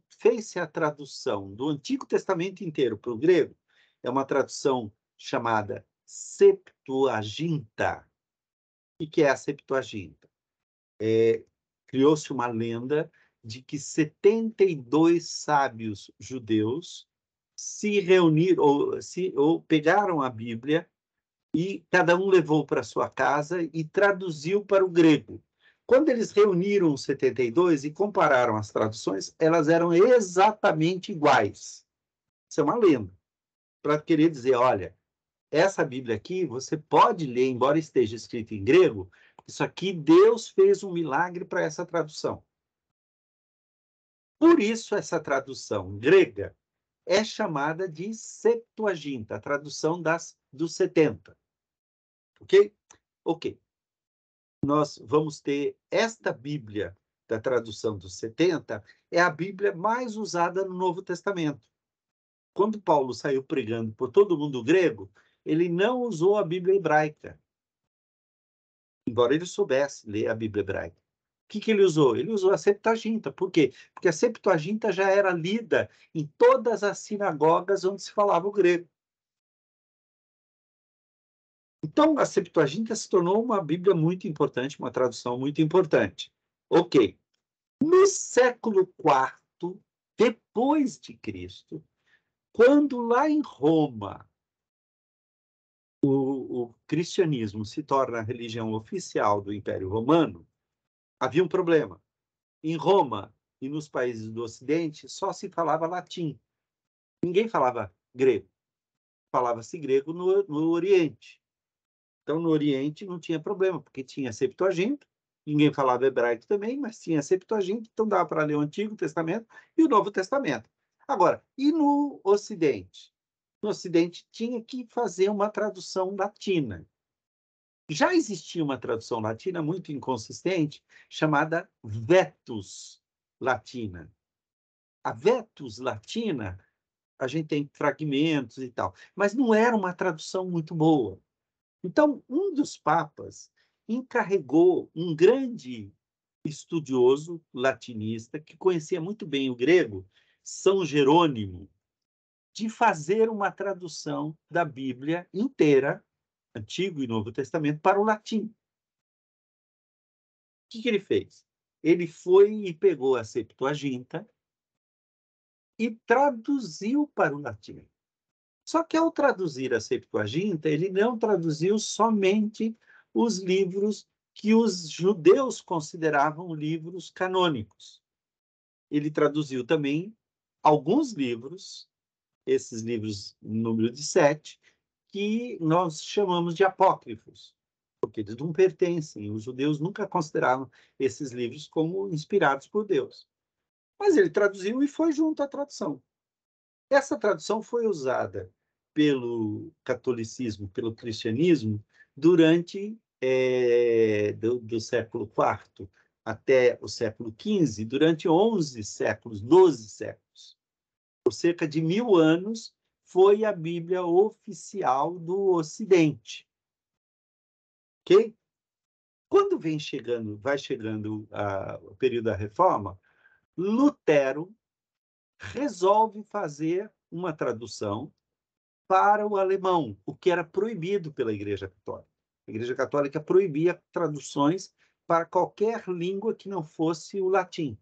fez-se a tradução do Antigo Testamento inteiro para o grego, é uma tradução chamada Septuaginta. O que é a Septuaginta? Criou-se uma lenda de que 72 sábios judeus se reuniram, ou pegaram a Bíblia e cada um levou para sua casa e traduziu para o grego. Quando eles reuniram os 72 e compararam as traduções, elas eram exatamente iguais. Isso é uma lenda, para querer dizer, olha, essa Bíblia aqui, você pode ler, embora esteja escrito em grego, isso aqui Deus fez um milagre para essa tradução. Por isso, essa tradução grega é chamada de Septuaginta, a tradução dos 70. Ok? Ok. Nós vamos ter esta Bíblia da tradução dos 70, é a Bíblia mais usada no Novo Testamento. Quando Paulo saiu pregando por todo mundo grego, ele não usou a Bíblia hebraica, embora ele soubesse ler a Bíblia hebraica. O que ele usou? Ele usou a Septuaginta. Por quê? Porque a Septuaginta já era lida em todas as sinagogas onde se falava o grego. Então, a Septuaginta se tornou uma Bíblia muito importante, uma tradução muito importante. Ok. No século IV, depois de Cristo, quando lá em Roma o cristianismo se torna a religião oficial do Império Romano, havia um problema. Em Roma e nos países do Ocidente só se falava latim. Ninguém falava grego. Falava-se grego no Oriente. Então, no Oriente não tinha problema, porque tinha Septuaginta, ninguém falava hebraico também, mas tinha Septuaginta, então dava para ler o Antigo Testamento e o Novo Testamento. Agora, e no Ocidente? No Ocidente tinha que fazer uma tradução latina. Já existia uma tradução latina muito inconsistente, chamada Vetus Latina. A Vetus Latina a gente tem fragmentos e tal, mas não era uma tradução muito boa. Então, um dos papas encarregou um grande estudioso latinista, que conhecia muito bem o grego, São Jerônimo, de fazer uma tradução da Bíblia inteira, Antigo e Novo Testamento, para o latim. O que ele fez? Ele foi e pegou a Septuaginta e traduziu para o latim. Só que, ao traduzir a Septuaginta, ele não traduziu somente os livros que os judeus consideravam livros canônicos. Ele traduziu também alguns livros, esses livros, número de 7, que nós chamamos de apócrifos, porque eles não pertencem. Os judeus nunca consideravam esses livros como inspirados por Deus. Mas ele traduziu e foi junto à tradução. Essa tradução foi usada pelo catolicismo, pelo cristianismo, durante do século IV até o século XV, durante 11 séculos, 12 séculos. Por cerca de 1000 anos, foi a Bíblia oficial do Ocidente. Ok? Quando vai chegando o período da Reforma, Lutero resolve fazer uma tradução para o alemão, o que era proibido pela Igreja Católica. A Igreja Católica proibia traduções para qualquer língua que não fosse o latim.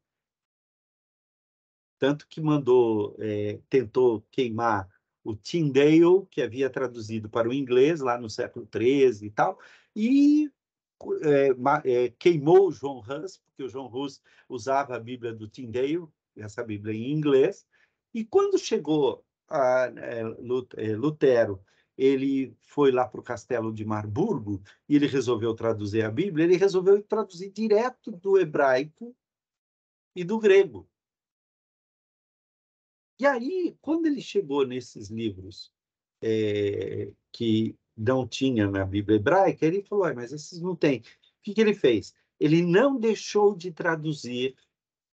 Tanto que tentou queimar o Tyndale, que havia traduzido para o inglês lá no século XIII e tal, e queimou o João Hus, porque o João Hus usava a Bíblia do Tyndale, essa Bíblia em inglês, e quando chegou Lutero, ele foi lá para o castelo de Marburgo e ele resolveu traduzir a Bíblia, ele resolveu traduzir direto do hebraico e do grego. E aí, quando ele chegou nesses livros que não tinha na Bíblia hebraica, ele falou, mas esses não tem. O que ele fez? Ele não deixou de traduzir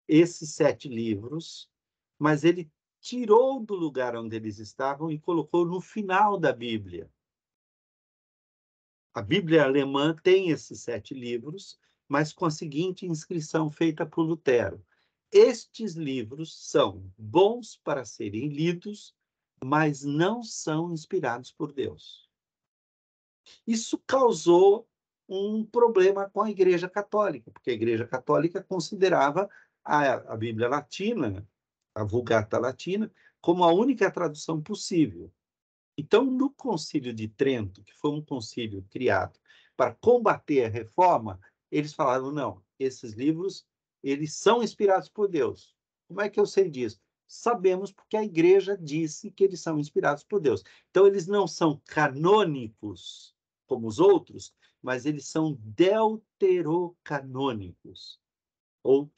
esses 7 livros, mas ele tirou do lugar onde eles estavam e colocou no final da Bíblia. A Bíblia alemã tem esses 7 livros, mas com a seguinte inscrição feita por Lutero: estes livros são bons para serem lidos, mas não são inspirados por Deus. Isso causou um problema com a Igreja Católica, porque a Igreja Católica considerava a Bíblia Latina, a Vulgata Latina, como a única tradução possível. Então, no Concílio de Trento, que foi um concílio criado para combater a reforma, eles falaram, não, esses livros, eles são inspirados por Deus. Como é que eu sei disso? Sabemos porque a Igreja disse que eles são inspirados por Deus. Então, eles não são canônicos como os outros, mas eles são deuterocanônicos, ou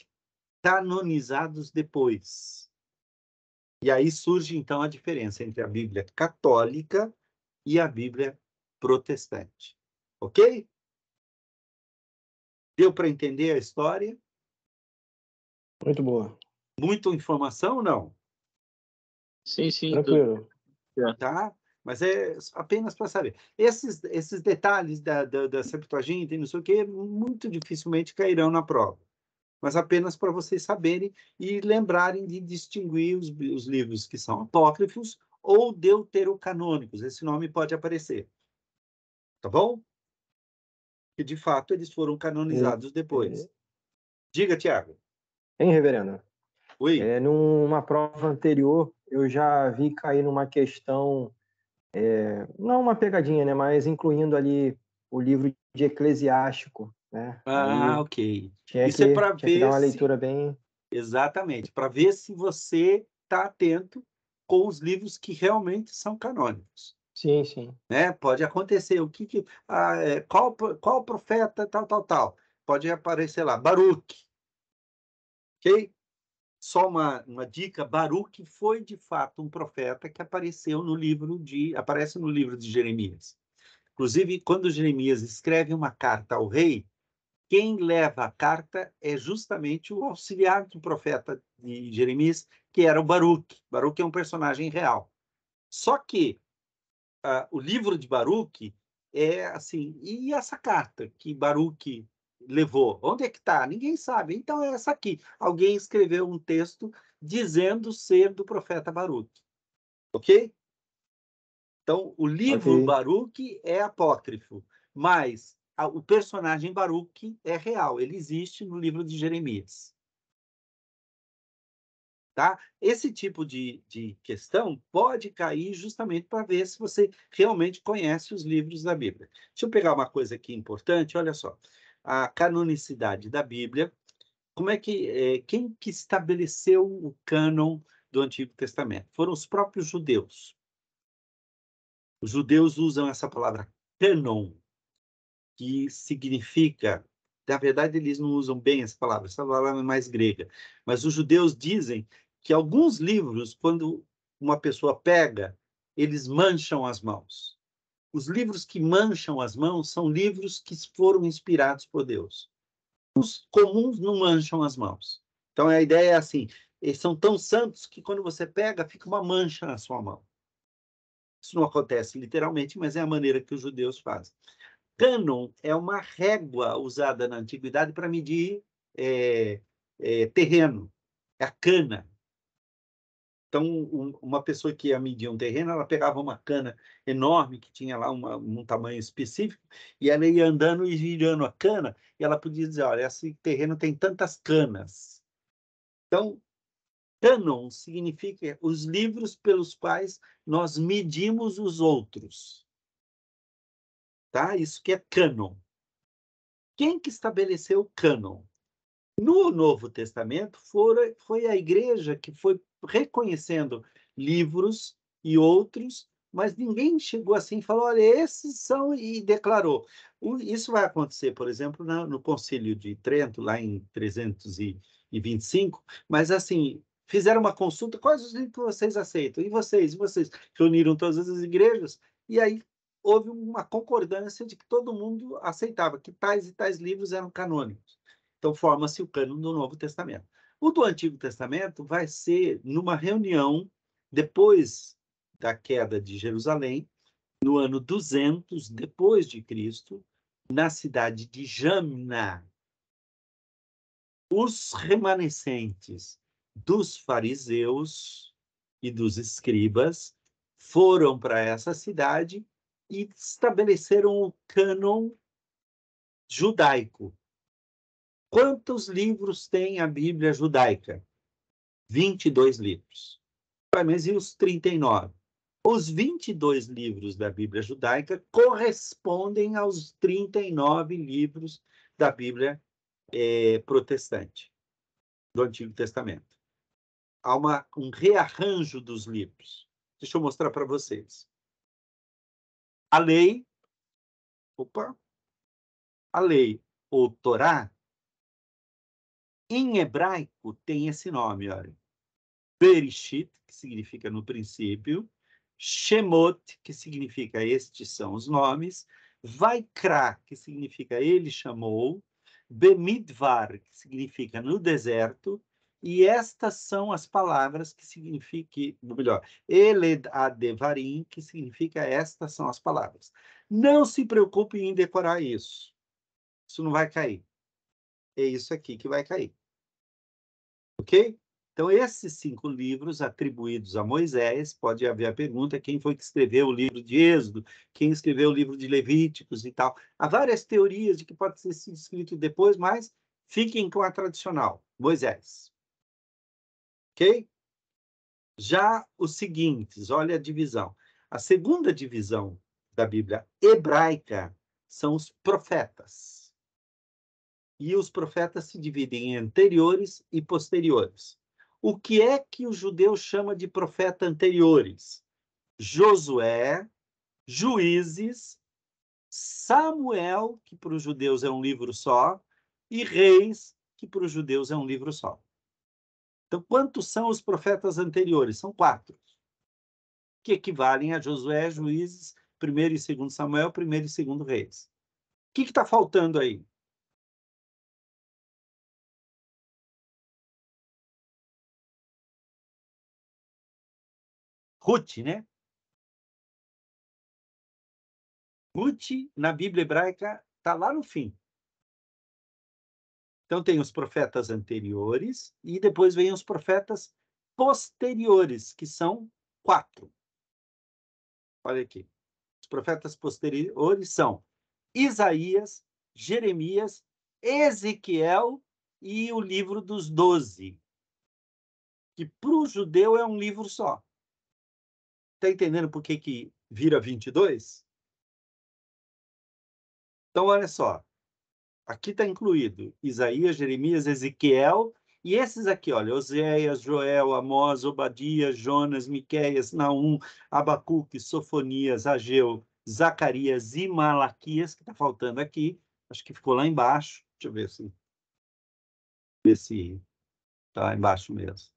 canonizados depois. E aí surge, então, a diferença entre a Bíblia católica e a Bíblia protestante. Ok? Deu para entender a história? Muito boa. Muita informação ou não? Sim, sim. Tranquilo. Tá? Mas é apenas para saber. Esses detalhes da Septuaginta e não sei o quê, muito dificilmente cairão na prova. Mas apenas para vocês saberem e lembrarem de distinguir os livros que são apócrifos ou deuterocanônicos. Esse nome pode aparecer. Tá bom? Que, de fato, eles foram canonizados depois. Diga, Tiago. Hein, reverendo? Oi. Numa prova anterior, eu já vi cair numa questão, não uma pegadinha, né, mas incluindo ali o livro de Eclesiástico, né? Aí Ok. tinha Isso é para que dar ver uma se... leitura bem... Exatamente. Para ver se você está atento com os livros que realmente são canônicos. Sim, sim. Né? Pode acontecer. Qual profeta, tal. Pode aparecer lá, Baruque. Ok? Só uma dica, Baruque foi, de fato, um profeta que aparece no livro de Jeremias. Inclusive, quando Jeremias escreve uma carta ao rei, quem leva a carta é justamente o auxiliar do profeta de Jeremias, que era o Baruque. Baruque é um personagem real. Só que o livro de Baruque é assim, e essa carta que Baruque levou? Onde é que está? Ninguém sabe. Então é essa aqui. Alguém escreveu um texto dizendo ser do profeta Baruque. Ok? Então, o livro Baruque é apócrifo, mas o personagem Baruque é real. Ele existe no livro de Jeremias. Tá? Esse tipo de questão pode cair justamente para ver se você realmente conhece os livros da Bíblia. Deixa eu pegar uma coisa aqui importante, olha só. A canonicidade da Bíblia, quem que estabeleceu o cânon do Antigo Testamento? Foram os próprios judeus. Os judeus usam essa palavra cânon, que significa... Na verdade, eles não usam bem essa palavra é mais grega. Mas os judeus dizem que alguns livros, quando uma pessoa pega, eles mancham as mãos. Os livros que mancham as mãos são livros que foram inspirados por Deus. Os comuns não mancham as mãos. Então, a ideia é assim, eles são tão santos que quando você pega, fica uma mancha na sua mão. Isso não acontece literalmente, mas é a maneira que os judeus fazem. Cânon é uma régua usada na antiguidade para medir terreno. É a cana. Então, uma pessoa que ia medir um terreno, ela pegava uma cana enorme, que tinha lá um tamanho específico, e ela ia andando e girando a cana, e ela podia dizer, olha, esse terreno tem tantas canas. Então, cânon significa os livros pelos quais nós medimos os outros. Tá? Isso que é cânon. Quem que estabeleceu o cânon? No Novo Testamento, foi a igreja que foi reconhecendo livros e outros, mas ninguém chegou assim e falou, olha, esses são, e declarou. Isso vai acontecer, por exemplo, no Concílio de Trento, lá em 325, mas assim, fizeram uma consulta, quais os livros que vocês aceitam? E vocês? E vocês? Reuniram todas as igrejas, e aí houve uma concordância de que todo mundo aceitava que tais e tais livros eram canônicos. Então, forma-se o cânon do Novo Testamento. O do Antigo Testamento vai ser numa reunião depois da queda de Jerusalém, no ano 200 depois de Cristo, na cidade de Jamna. Os remanescentes dos fariseus e dos escribas foram para essa cidade e estabeleceram o cânon judaico. Quantos livros tem a Bíblia judaica? 22 livros. Mas e os 39? Os 22 livros da Bíblia judaica correspondem aos 39 livros da Bíblia protestante, do Antigo Testamento. Há um rearranjo dos livros. Deixa eu mostrar para vocês. A lei, ou Torá, em hebraico tem esse nome, olha. Bereshit, que significa no princípio, Shemot, que significa estes são os nomes, Vaikra, que significa ele chamou, Bemidvar, que significa no deserto, e estas são as palavras que significam, melhor, Eled Adevarim, que significa estas são as palavras. Não se preocupe em decorar isso. Isso não vai cair. É isso aqui que vai cair. Ok? Então, esses 5 livros atribuídos a Moisés, pode haver a pergunta, quem foi que escreveu o livro de Êxodo, quem escreveu o livro de Levíticos e tal. Há várias teorias de que pode ter sido escrito depois, mas fiquem com a tradicional, Moisés. Ok? Já os seguintes, olha a divisão. A segunda divisão da Bíblia hebraica são os profetas. E os profetas se dividem em anteriores e posteriores. O que é que o judeu chama de profeta anteriores? Josué, Juízes, Samuel, que para os judeus é um livro só, e Reis, que para os judeus é um livro só. Então, quantos são os profetas anteriores? São 4, que equivalem a Josué, Juízes, 1º e 2º Samuel, 1º e 2º Reis. O que está faltando aí? Ruth, né? Ruth, na Bíblia hebraica, está lá no fim. Então, tem os profetas anteriores e depois vem os profetas posteriores, que são 4. Olha aqui. Os profetas posteriores são Isaías, Jeremias, Ezequiel e o livro dos 12, que para o judeu é um livro só. Está entendendo por que vira 22? Então, olha só. Aqui está incluído Isaías, Jeremias, Ezequiel, e esses aqui, olha, Oséias, Joel, Amós, Obadias, Jonas, Miqueias, Naum, Abacuque, Sofonias, Ageu, Zacarias e Malaquias, que está faltando aqui, acho que ficou lá embaixo, deixa eu ver se está lá embaixo mesmo.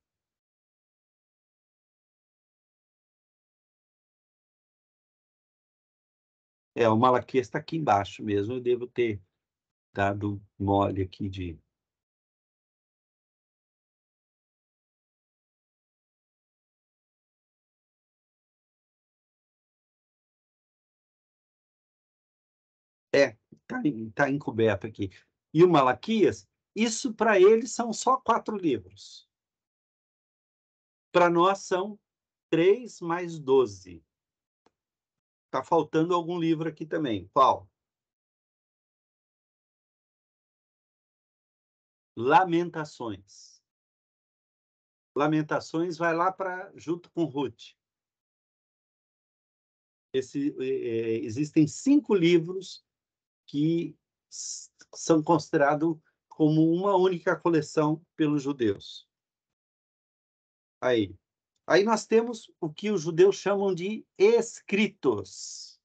O Malaquias está aqui embaixo mesmo, eu devo ter dado mole aqui de... Está encoberto aqui. E o Malaquias, isso para eles são só 4 livros. Para nós são 3 mais 12. Está faltando algum livro aqui também. Qual? Lamentações. Lamentações vai lá junto com Ruth. Existem 5 livros que são considerados como uma única coleção pelos judeus. Aí nós temos o que os judeus chamam de escritos,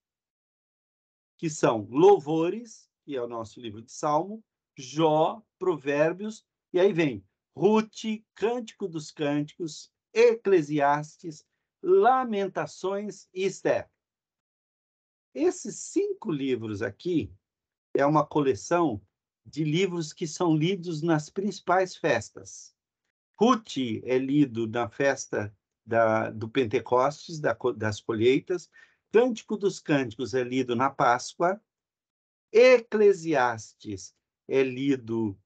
que são louvores, que é o nosso livro de Salmo, Jó, Provérbios, e aí vem Ruth, Cântico dos Cânticos, Eclesiastes, Lamentações e Esther. Esses 5 livros aqui é uma coleção de livros que são lidos nas principais festas. Ruth é lido na festa do Pentecostes, das colheitas. Cântico dos Cânticos é lido na Páscoa. Eclesiastes é lido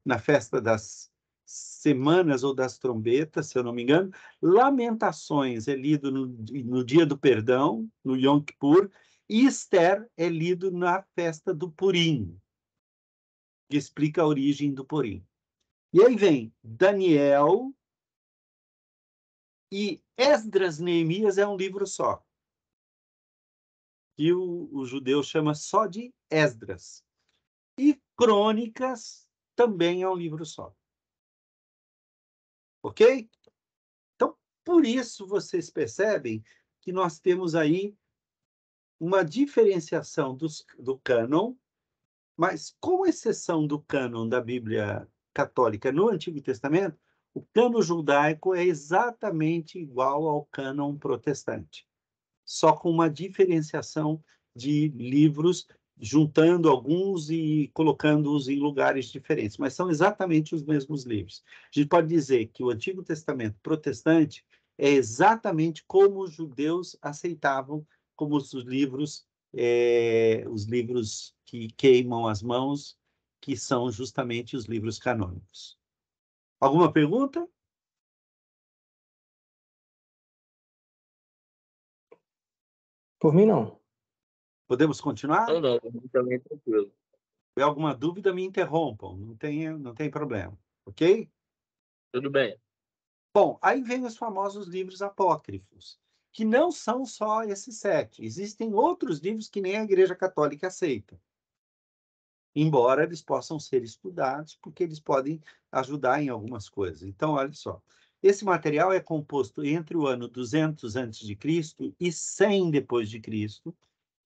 na festa das semanas ou das trombetas, se eu não me engano. Lamentações é lido no dia do perdão, no Yom Kippur. E Esther é lido na festa do Purim, que explica a origem do Purim. E aí vem Daniel e Esdras, Neemias é um livro só. Que o judeu chama só de Esdras. E Crônicas também é um livro só. Ok? Então, por isso vocês percebem que nós temos aí uma diferenciação do cânon, mas com exceção do cânon da Bíblia católica no Antigo Testamento, o cânon judaico é exatamente igual ao cânon protestante, só com uma diferenciação de livros, juntando alguns e colocando-os em lugares diferentes, mas são exatamente os mesmos livros. A gente pode dizer que o Antigo Testamento protestante é exatamente como os judeus aceitavam como os livros que queimam as mãos, que são justamente os livros canônicos. Alguma pergunta? Por mim, não. Podemos continuar? Não, também tranquilo. Se tiver alguma dúvida, me interrompam, não tem problema, ok? Tudo bem. Bom, aí vem os famosos livros apócrifos, que não são só esses 7. Existem outros livros que nem a Igreja Católica aceita, embora eles possam ser estudados, porque eles podem ajudar em algumas coisas. Então, olha só, esse material é composto entre o ano 200 a.C. e 100 depois de Cristo,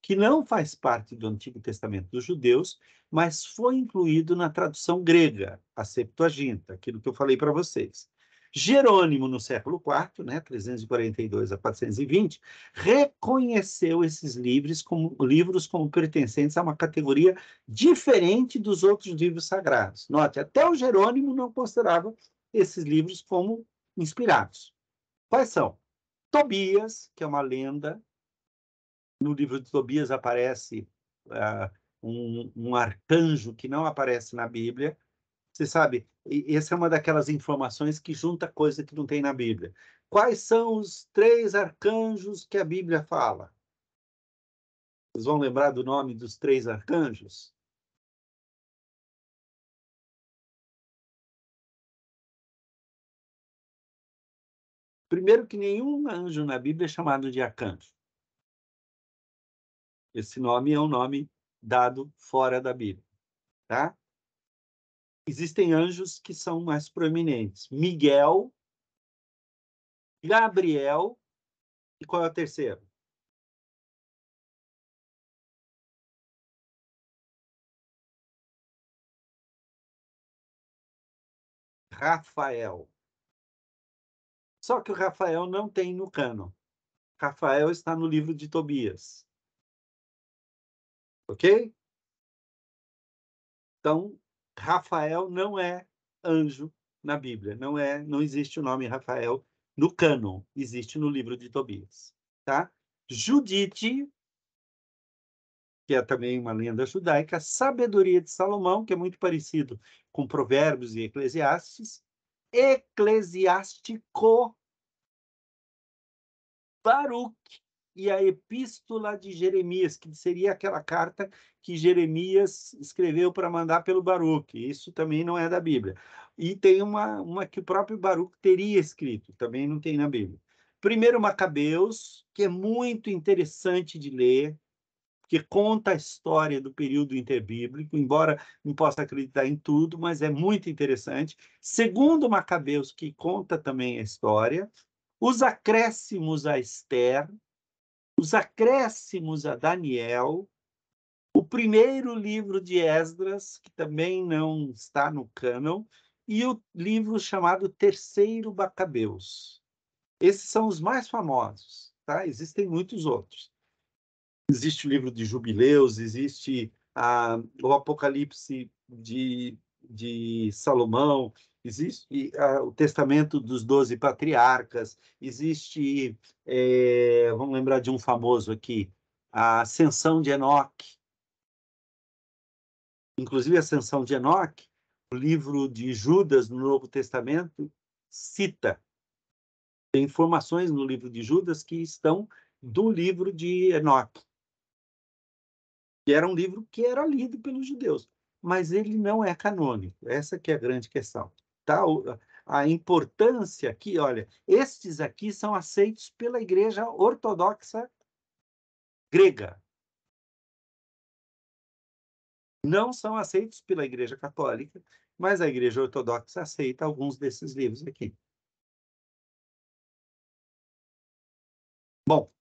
que não faz parte do Antigo Testamento dos judeus, mas foi incluído na tradução grega, a Septuaginta, aquilo que eu falei para vocês. Jerônimo, no século IV, 342 a 420, reconheceu esses livros como pertencentes a uma categoria diferente dos outros livros sagrados. Note, até o Jerônimo não considerava esses livros como inspirados. Quais são? Tobias, que é uma lenda. No livro de Tobias aparece um arcanjo que não aparece na Bíblia. Você sabe, essa é uma daquelas informações que junta coisa que não tem na Bíblia. Quais são os 3 arcanjos que a Bíblia fala? Vocês vão lembrar do nome dos 3 arcanjos? Primeiro que nenhum anjo na Bíblia é chamado de arcanjo. Esse nome é um nome dado fora da Bíblia, tá? Existem anjos que são mais proeminentes. Miguel, Gabriel, e qual é o terceiro? Rafael. Só que o Rafael não tem no cânon. Rafael está no livro de Tobias. Ok? Então, Rafael não é anjo na Bíblia. Não existe o nome Rafael no cânon. Existe no livro de Tobias. Tá? Judite, que é também uma lenda judaica, Sabedoria de Salomão, que é muito parecido com Provérbios e Eclesiastes, Eclesiástico, Baruque e a Epístola de Jeremias, que seria aquela carta que Jeremias escreveu para mandar pelo Baruque. Isso também não é da Bíblia. E tem uma que o próprio Baruque teria escrito, também não tem na Bíblia. Primeiro Macabeus, que é muito interessante de ler, que conta a história do período interbíblico, embora não possa acreditar em tudo, mas é muito interessante. Segundo Macabeus, que conta também a história. Os acréscimos a Esther, os acréscimos a Daniel, o primeiro livro de Esdras, que também não está no cânon, e o livro chamado Terceiro Macabeus. Esses são os mais famosos, tá? Existem muitos outros. Existe o livro de Jubileus, existe o Apocalipse de Salomão, existe o Testamento dos 12 Patriarcas, existe, vamos lembrar de um famoso aqui, a Ascensão de Enoque. Inclusive, a Ascensão de Enoque, o livro de Judas no Novo Testamento, cita. Tem informações no livro de Judas que estão do livro de Enoque, que era um livro que era lido pelos judeus, mas ele não é canônico. Essa que é a grande questão. Tá? A importância aqui, olha, estes aqui são aceitos pela Igreja Ortodoxa grega. Não são aceitos pela Igreja Católica, mas a Igreja Ortodoxa aceita alguns desses livros aqui. Bom,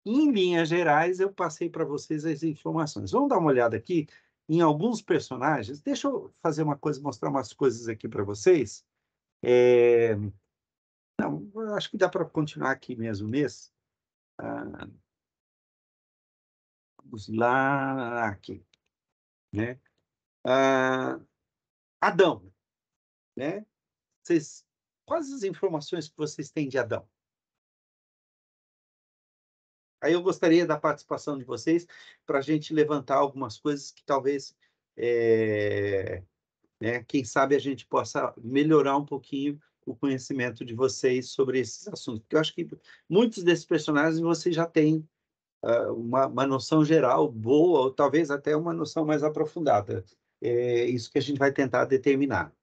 em linhas gerais, eu passei para vocês as informações. Vamos dar uma olhada aqui em alguns personagens. Deixa eu fazer uma coisa, mostrar umas coisas aqui para vocês. Não, eu acho que dá para continuar aqui mesmo mês. Vamos lá, aqui. Né? Adão. Né? Quais as informações que vocês têm de Adão? Aí eu gostaria da participação de vocês para a gente levantar algumas coisas que talvez, né, quem sabe a gente possa melhorar um pouquinho o conhecimento de vocês sobre esses assuntos. Porque eu acho que muitos desses personagens vocês já têm uma noção geral boa, ou talvez até uma noção mais aprofundada. É isso que a gente vai tentar determinar.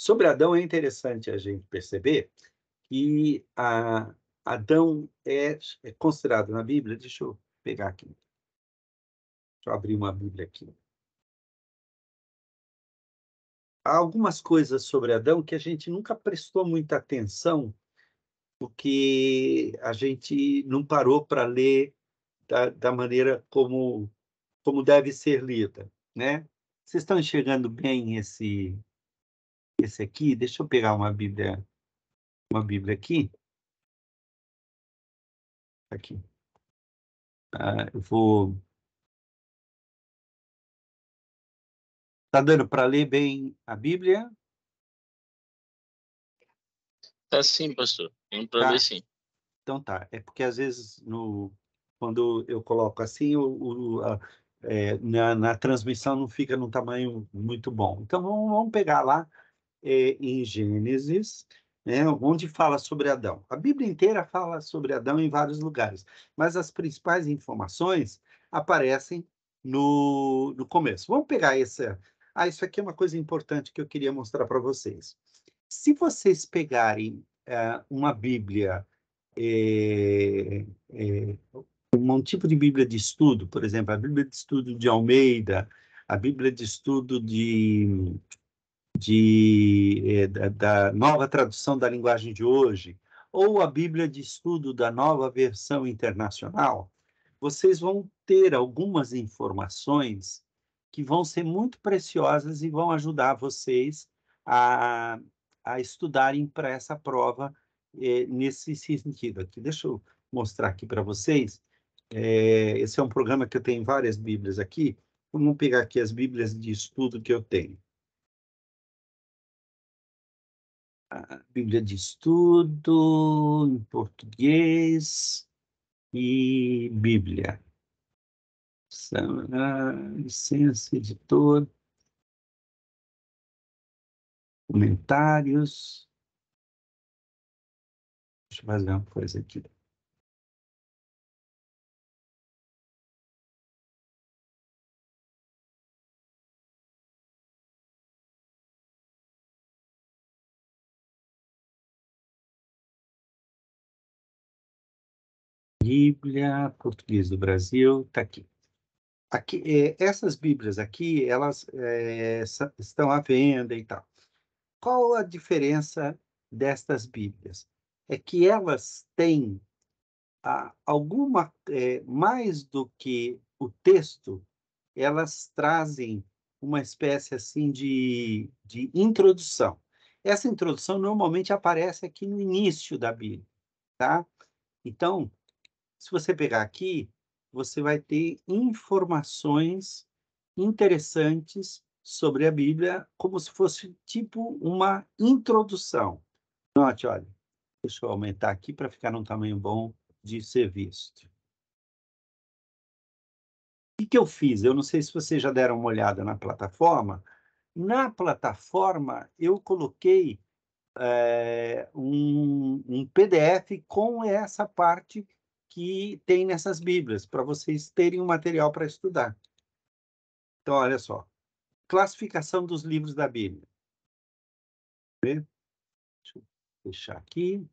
Sobre Adão, é interessante a gente perceber que Adão é considerado na Bíblia, deixa eu pegar aqui, deixa eu abrir uma Bíblia aqui. Há algumas coisas sobre Adão que a gente nunca prestou muita atenção, porque a gente não parou para ler da maneira como deve ser lida, né? Vocês estão enxergando bem esse aqui? Deixa eu pegar uma Bíblia aqui. Aqui. Eu vou Está dando para ler bem a Bíblia? Tá sim, pastor. Tem para Tá. ler sim. Então tá. É porque às vezes quando eu coloco assim, na transmissão não fica num tamanho muito bom. Então vamos pegar lá em Gênesis, né, onde fala sobre Adão. A Bíblia inteira fala sobre Adão em vários lugares, mas as principais informações aparecem no começo. Vamos pegar essa. Isso aqui é uma coisa importante que eu queria mostrar para vocês. Se vocês pegarem uma Bíblia, um tipo de Bíblia de estudo, por exemplo, a Bíblia de estudo de Almeida, a Bíblia de estudo da nova tradução da linguagem de hoje, ou a Bíblia de estudo da nova versão internacional, vocês vão ter algumas informações que vão ser muito preciosas e vão ajudar vocês a, a estudarem para essa prova nesse sentido aqui. Deixa eu mostrar aqui para vocês. Esse é um programa que eu tenho várias Bíblias aqui. Vamos pegar aqui as Bíblias de estudo que eu tenho. A Bíblia de estudo em português e Bíblia. Licença, editor. Comentários. Deixa eu fazer uma coisa aqui. Bíblia, português do Brasil, está aqui. Essas Bíblias aqui, elas estão à venda e tal. Qual a diferença destas Bíblias? É que elas têm mais do que o texto, elas trazem uma espécie assim de introdução. Essa introdução normalmente aparece aqui no início da Bíblia, tá? Então, se você pegar aqui, você vai ter informações interessantes sobre a Bíblia, como se fosse tipo uma introdução. Note, olha, deixa eu aumentar aqui para ficar num tamanho bom de ser visto. O que eu fiz? Eu não sei se vocês já deram uma olhada na plataforma. Na plataforma, eu coloquei um PDF com essa parte que tem nessas Bíblias, para vocês terem um material para estudar. Então, olha só. Classificação dos livros da Bíblia. Deixa eu fechar aqui.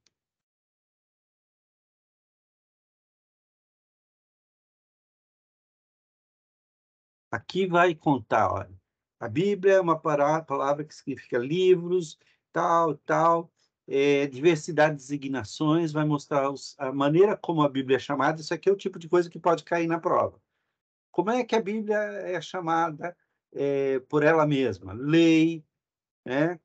Aqui vai contar, olha, a Bíblia é uma palavra que significa livros, tal, diversidade de designações, vai mostrar a maneira como a Bíblia é chamada. Isso aqui é o tipo de coisa que pode cair na prova. Como é que a Bíblia é chamada por ela mesma? Lei, né?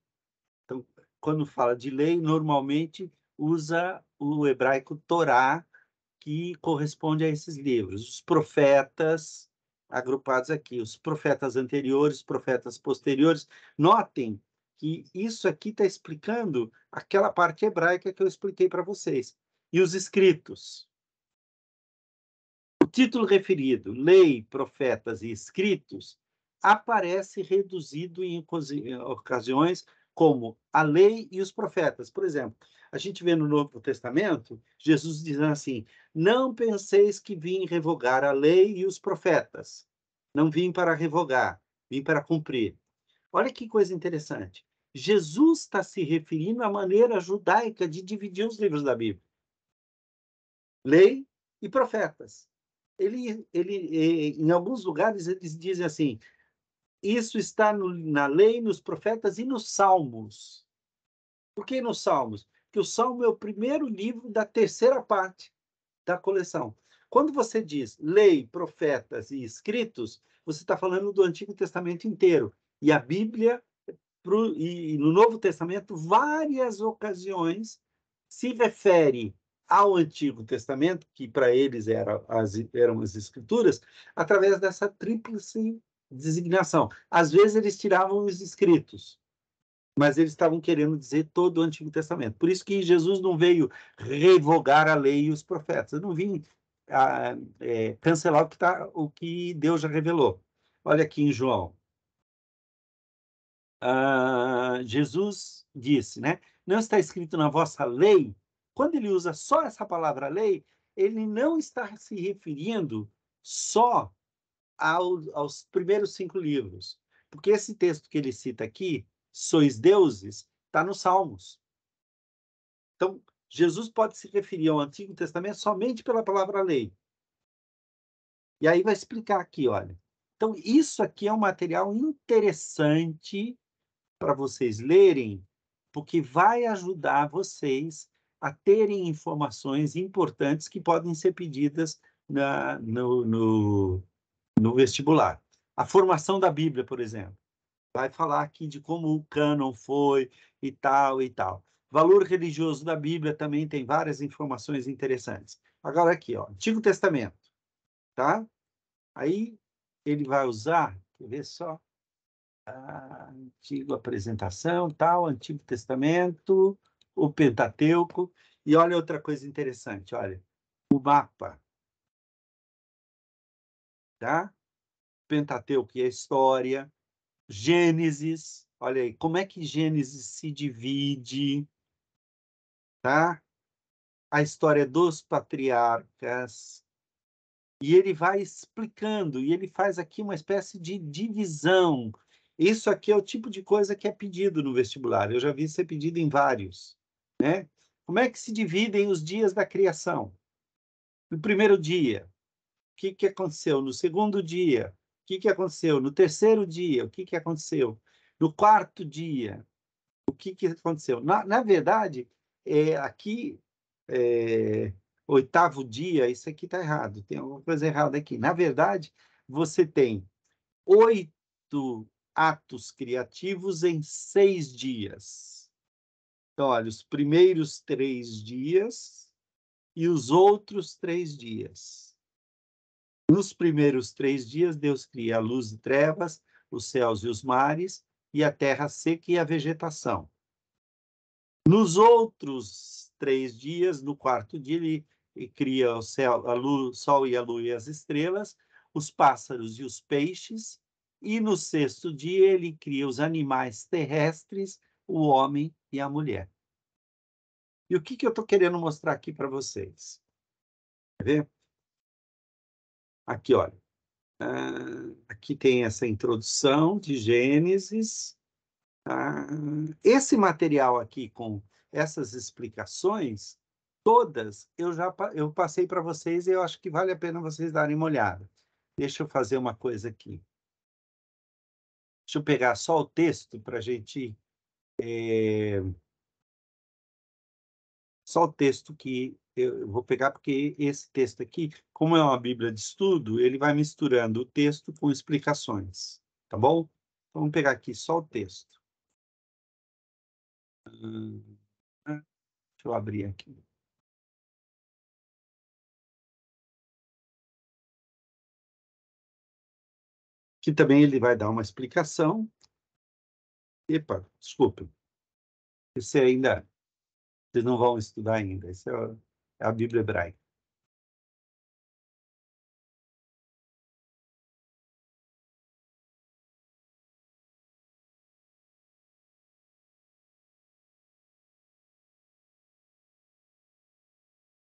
Então, quando fala de lei, normalmente usa o hebraico Torá, que corresponde a esses livros. Os profetas, agrupados aqui, os profetas anteriores, profetas posteriores. Notem que isso aqui está explicando aquela parte hebraica que eu expliquei para vocês. E os escritos. O título referido, lei, profetas e escritos, aparece reduzido em ocasiões como a lei e os profetas. Por exemplo, a gente vê no Novo Testamento, Jesus dizendo assim, não penseis que vim revogar a lei e os profetas. Não vim para revogar, vim para cumprir. Olha que coisa interessante. Jesus está se referindo à maneira judaica de dividir os livros da Bíblia. Lei e profetas. Em alguns lugares, eles dizem assim, isso está na lei, nos profetas e nos salmos. Por que nos salmos? Porque o salmo é o primeiro livro da terceira parte da coleção. Quando você diz lei, profetas e escritos, você está falando do Antigo Testamento inteiro. E a Bíblia, e no Novo Testamento, várias ocasiões se refere ao Antigo Testamento, que para eles eram as Escrituras, através dessa tríplice designação. Às vezes eles tiravam os escritos, mas eles estavam querendo dizer todo o Antigo Testamento. Por isso que Jesus não veio revogar a lei e os profetas. Eu não vim cancelar o que Deus já revelou. Olha aqui em João. Jesus disse, né? Não está escrito na vossa lei. Quando ele usa só essa palavra lei, ele não está se referindo só aos primeiros 5 livros. Porque esse texto que ele cita aqui, sois deuses, está nos Salmos. Então, Jesus pode se referir ao Antigo Testamento somente pela palavra lei. E aí vai explicar aqui, olha. Então, isso aqui é um material interessante para vocês lerem, porque vai ajudar vocês a terem informações importantes que podem ser pedidas no vestibular. A formação da Bíblia, por exemplo. Vai falar aqui de como o cânon foi e tal e tal. Valor religioso da Bíblia também tem várias informações interessantes. Agora aqui, ó, Antigo Testamento, tá? Aí ele vai usar, quer ver só? Antiga apresentação, tal, Antigo Testamento, o Pentateuco. E olha outra coisa interessante, olha, o mapa, tá? Pentateuco e a história, Gênesis, olha aí, como é que Gênesis se divide, tá? A história dos patriarcas, e ele vai explicando, e ele faz aqui uma espécie de divisão. Isso aqui é o tipo de coisa que é pedido no vestibular, eu já vi ser pedido em vários, né? Como é que se dividem os dias da criação? No primeiro dia, o que aconteceu? No segundo dia, o que aconteceu? No terceiro dia, o que aconteceu? No quarto dia, o que aconteceu? Na verdade, aqui, oitavo dia, isso aqui está errado, tem alguma coisa errada aqui. Na verdade, você tem 8 atos criativos em 6 dias. Então, olha, os primeiros 3 dias e os outros 3 dias. Nos primeiros 3 dias, Deus cria a luz e trevas, os céus e os mares, e a terra seca e a vegetação. Nos outros 3 dias, no quarto dia, ele cria o céu, o sol e a lua e as estrelas, os pássaros e os peixes, e no 6º dia ele cria os animais terrestres, o homem e a mulher. E o que eu estou querendo mostrar aqui para vocês? Quer ver? Aqui, olha. Aqui tem essa introdução de Gênesis. Esse material aqui com essas explicações, todas eu passei para vocês e eu acho que vale a pena vocês darem uma olhada. Deixa eu fazer uma coisa aqui. Deixa eu pegar só o texto para a gente... Só o texto que eu vou pegar, porque esse texto aqui, como é uma Bíblia de estudo, ele vai misturando o texto com explicações, tá bom? Então, vamos pegar aqui só o texto. Deixa eu abrir aqui. Aqui também ele vai dar uma explicação. Epa, desculpa. Esse ainda, vocês não vão estudar ainda. Esse é a Bíblia hebraica.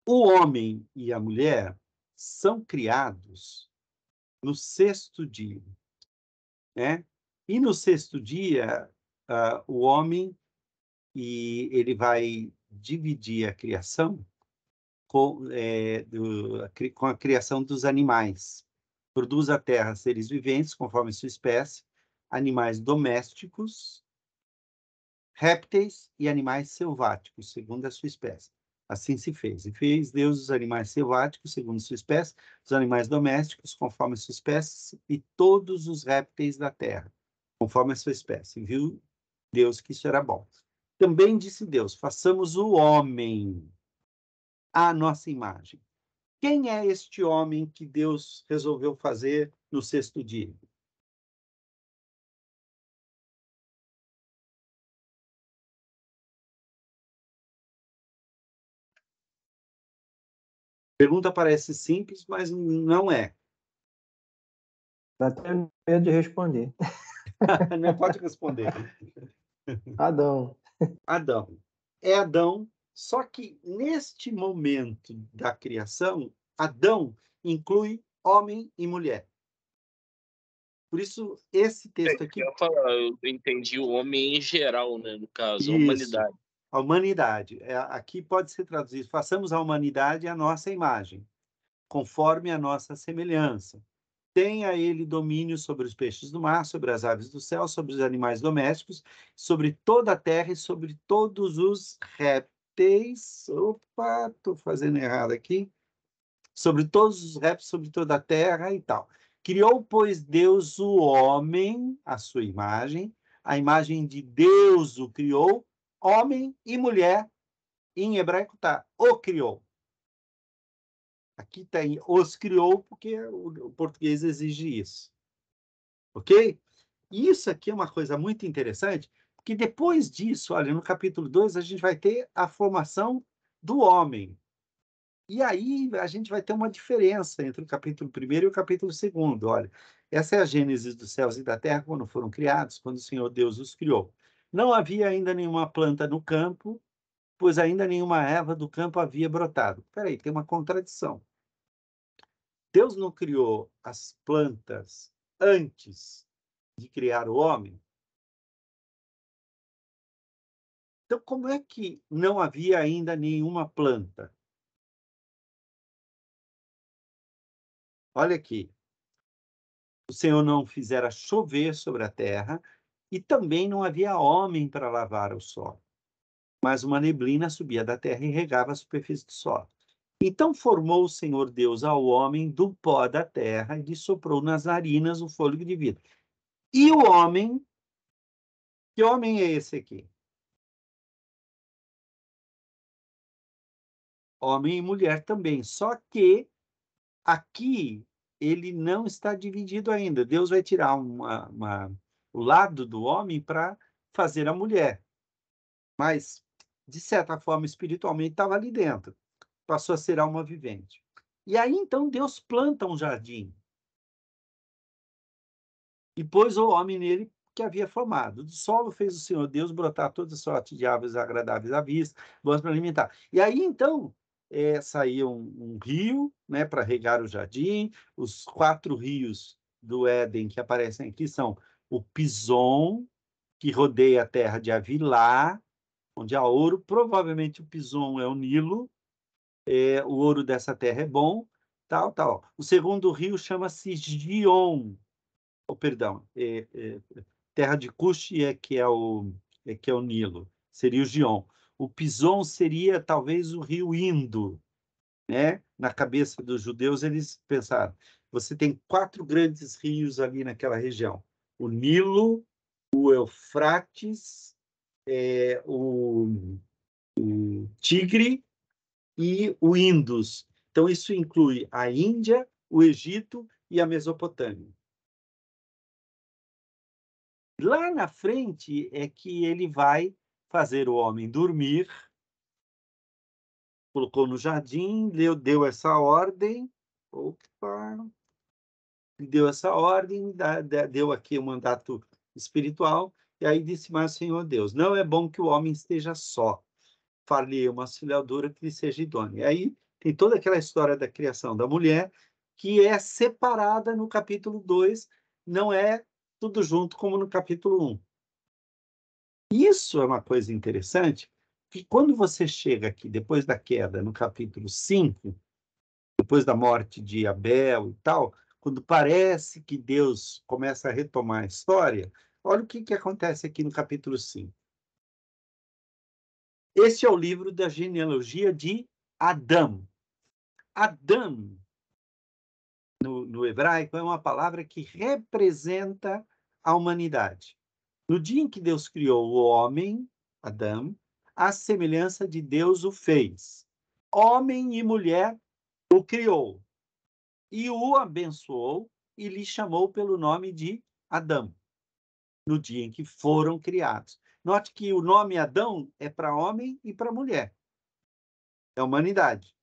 O homem e a mulher são criados no 6º dia, né? E no 6º dia, o homem ele vai dividir a criação com a criação dos animais. Produz a terra seres viventes, conforme sua espécie, animais domésticos, répteis e animais selváticos, segundo a sua espécie. Assim se fez. E fez Deus os animais selváticos, segundo sua espécie, os animais domésticos, conforme sua espécie, e todos os répteis da terra, conforme a sua espécie. E viu Deus que isso era bom. Também disse Deus, façamos o homem à nossa imagem. Quem é este homem que Deus resolveu fazer no 6º dia? Pergunta parece simples, mas não é. Dá até medo de responder. Não pode responder. Adão. Adão. É Adão, só que neste momento da criação, Adão inclui homem e mulher. Por isso, esse texto aqui... Eu entendi o homem em geral, né? No caso, a Isso, humanidade. a humanidade. Aqui pode ser traduzido: façamos a humanidade a nossa imagem, conforme a nossa semelhança. Tenha ele domínio sobre os peixes do mar, sobre as aves do céu, sobre os animais domésticos, sobre toda a terra e sobre todos os répteis. Opa, estou fazendo errado aqui. Sobre todos os répteis, sobre toda a terra e tal. Criou, pois, Deus o homem, a sua imagem, a imagem de Deus o criou, homem e mulher, em hebraico está, o criou. Aqui tem os criou, porque o português exige isso. Ok? E isso aqui é uma coisa muito interessante, porque depois disso, olha, no capítulo 2, a gente vai ter a formação do homem. E aí a gente vai ter uma diferença entre o capítulo 1º e o capítulo 2º. Olha, essa é a gênese dos céus e da terra, quando foram criados, quando o Senhor Deus os criou. Não havia ainda nenhuma planta no campo, pois ainda nenhuma erva do campo havia brotado. Espera aí, tem uma contradição. Deus não criou as plantas antes de criar o homem? Então, como é que não havia ainda nenhuma planta? Olha aqui. O Senhor não fizera chover sobre a terra, e também não havia homem para lavar o solo. Mas uma neblina subia da terra e regava a superfície do solo. Então formou o Senhor Deus ao homem do pó da terra e lhe soprou nas narinas o fôlego de vida. E o homem, que homem é esse aqui? Homem e mulher também, só que aqui ele não está dividido ainda. Deus vai tirar o lado do homem para fazer a mulher. Mas, de certa forma, espiritualmente, estava ali dentro. Passou a ser alma vivente. E aí, então, Deus planta um jardim. E pôs o homem nele que havia formado. Do solo fez o Senhor Deus brotar toda sorte de árvores agradáveis à vista, boas para alimentar. E aí, então, saía um rio, né, para regar o jardim. Os 4 rios do Éden que aparecem aqui são o Pison, que rodeia a terra de Havilá, onde há ouro. Provavelmente o Pison é o Nilo. O ouro dessa terra é bom, tal, tal. O segundo rio chama-se Gion. Perdão, terra de Cush que é o Nilo, seria o Gion. O Pison seria talvez o rio Indo, né? Na cabeça dos judeus, eles pensaram, você tem 4 grandes rios ali naquela região: o Nilo, o Eufrates, o Tigre e o Indus. Então, isso inclui a Índia, o Egito e a Mesopotâmia. Lá na frente é que ele vai fazer o homem dormir, colocou no jardim, deu essa ordem, deu essa ordem, deu aqui um mandato espiritual, e aí disse mais o Senhor Deus, não é bom que o homem esteja só, far-lhe uma auxiliadora que lhe seja idônea. E aí tem toda aquela história da criação da mulher, que é separada no capítulo 2, não é tudo junto como no capítulo 1. Isso é uma coisa interessante, que quando você chega aqui, depois da queda, no capítulo 5, depois da morte de Abel e tal, quando parece que Deus começa a retomar a história, olha o que acontece aqui no capítulo 5. Esse é o livro da genealogia de Adão. Adão, no hebraico, é uma palavra que representa a humanidade. No dia em que Deus criou o homem, Adão, a semelhança de Deus o fez. Homem e mulher o criou. E o abençoou e lhe chamou pelo nome de Adão, no dia em que foram criados. Note que o nome Adão é para homem e para mulher. É a humanidade.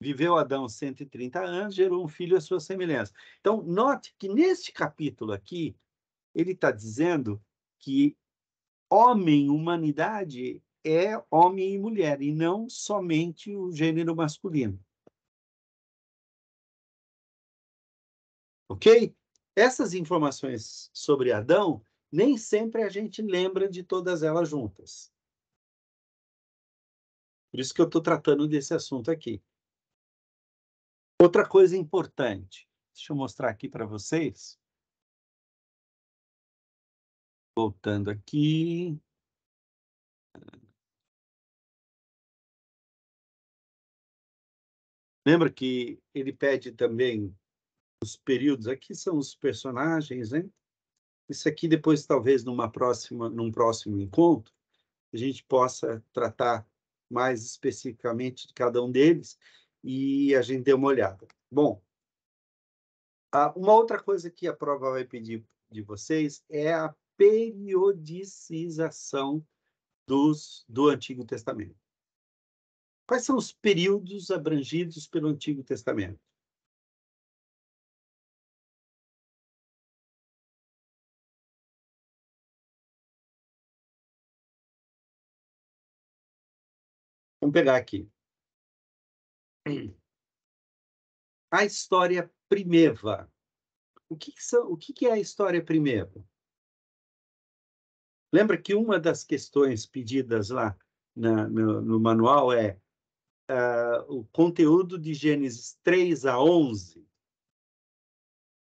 Viveu Adão 130 anos, gerou um filho à sua semelhança. Então, note que neste capítulo aqui, ele está dizendo que homem, humanidade, é homem e mulher, e não somente o gênero masculino. Ok? Essas informações sobre Adão, nem sempre a gente lembra de todas elas juntas. Por isso que eu estou tratando desse assunto aqui. Outra coisa importante, deixa eu mostrar aqui para vocês. Voltando aqui. Lembra que ele pede também os períodos? Aqui são os personagens, né? Isso aqui depois, talvez, num próximo encontro, a gente possa tratar mais especificamente de cada um deles e a gente dê uma olhada. Bom, uma outra coisa que a prova vai pedir de vocês é a periodicização do Antigo Testamento. Quais são os períodos abrangidos pelo Antigo Testamento? Vamos pegar aqui. A história primeva. O que é a história primeva? Lembra que uma das questões pedidas lá no manual é o conteúdo de Gênesis 3 a 11.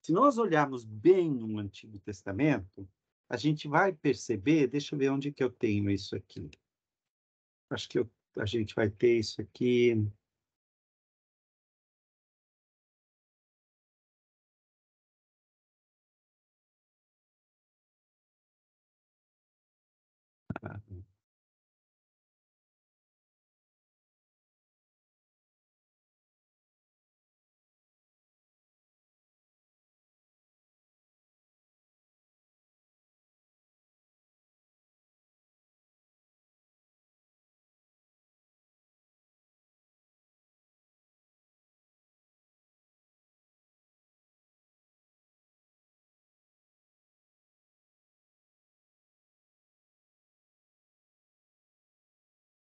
Se nós olharmos bem no Antigo Testamento, a gente vai perceber, deixa eu ver onde que eu tenho isso aqui. Acho que a gente vai ter isso aqui.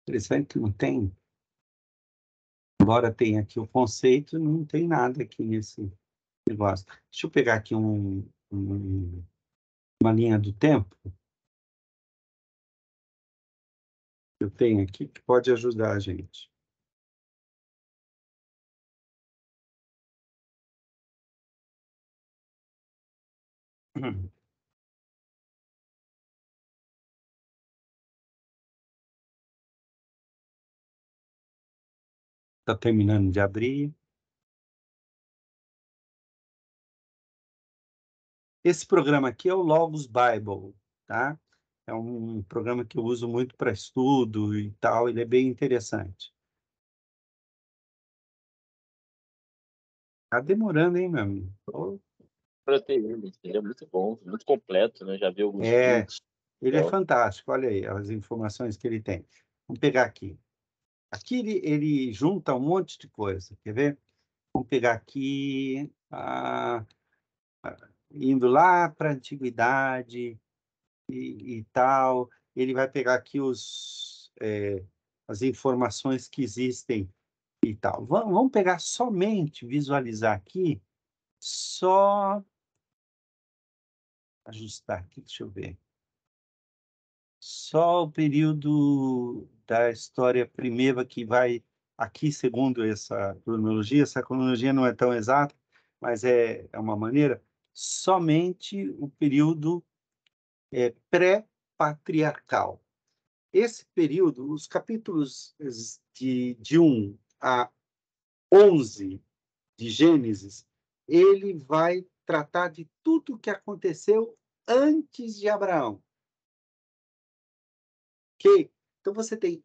Interessante que não tem. Embora tenha aqui o conceito, não tem nada aqui nesse negócio. Deixa eu pegar aqui uma linha do tempo. Eu tenho aqui que pode ajudar a gente. Está terminando de abrir. Esse programa aqui é o Logos Bible, tá? É um programa que eu uso muito para estudo e tal, ele é bem interessante. Tá demorando, hein, meu amigo? Proteína, ele é muito bom, muito completo, né? Já vi alguns É, vídeos. ele é Então, fantástico, olha aí as informações que ele tem. Vamos pegar aqui. Aqui ele junta um monte de coisa, quer ver? Vamos pegar aqui, indo lá para a antiguidade e tal. Ele vai pegar aqui as informações que existem e tal. Vamos pegar somente, visualizar aqui, só ajustar aqui, deixa eu ver. Só o período da história primeva que vai aqui, segundo essa cronologia não é tão exata, mas é uma maneira, somente o período pré-patriarcal. Esse período, os capítulos de 1 a 11 de Gênesis, ele vai tratar de tudo o que aconteceu antes de Abraão. Ok? Então, você tem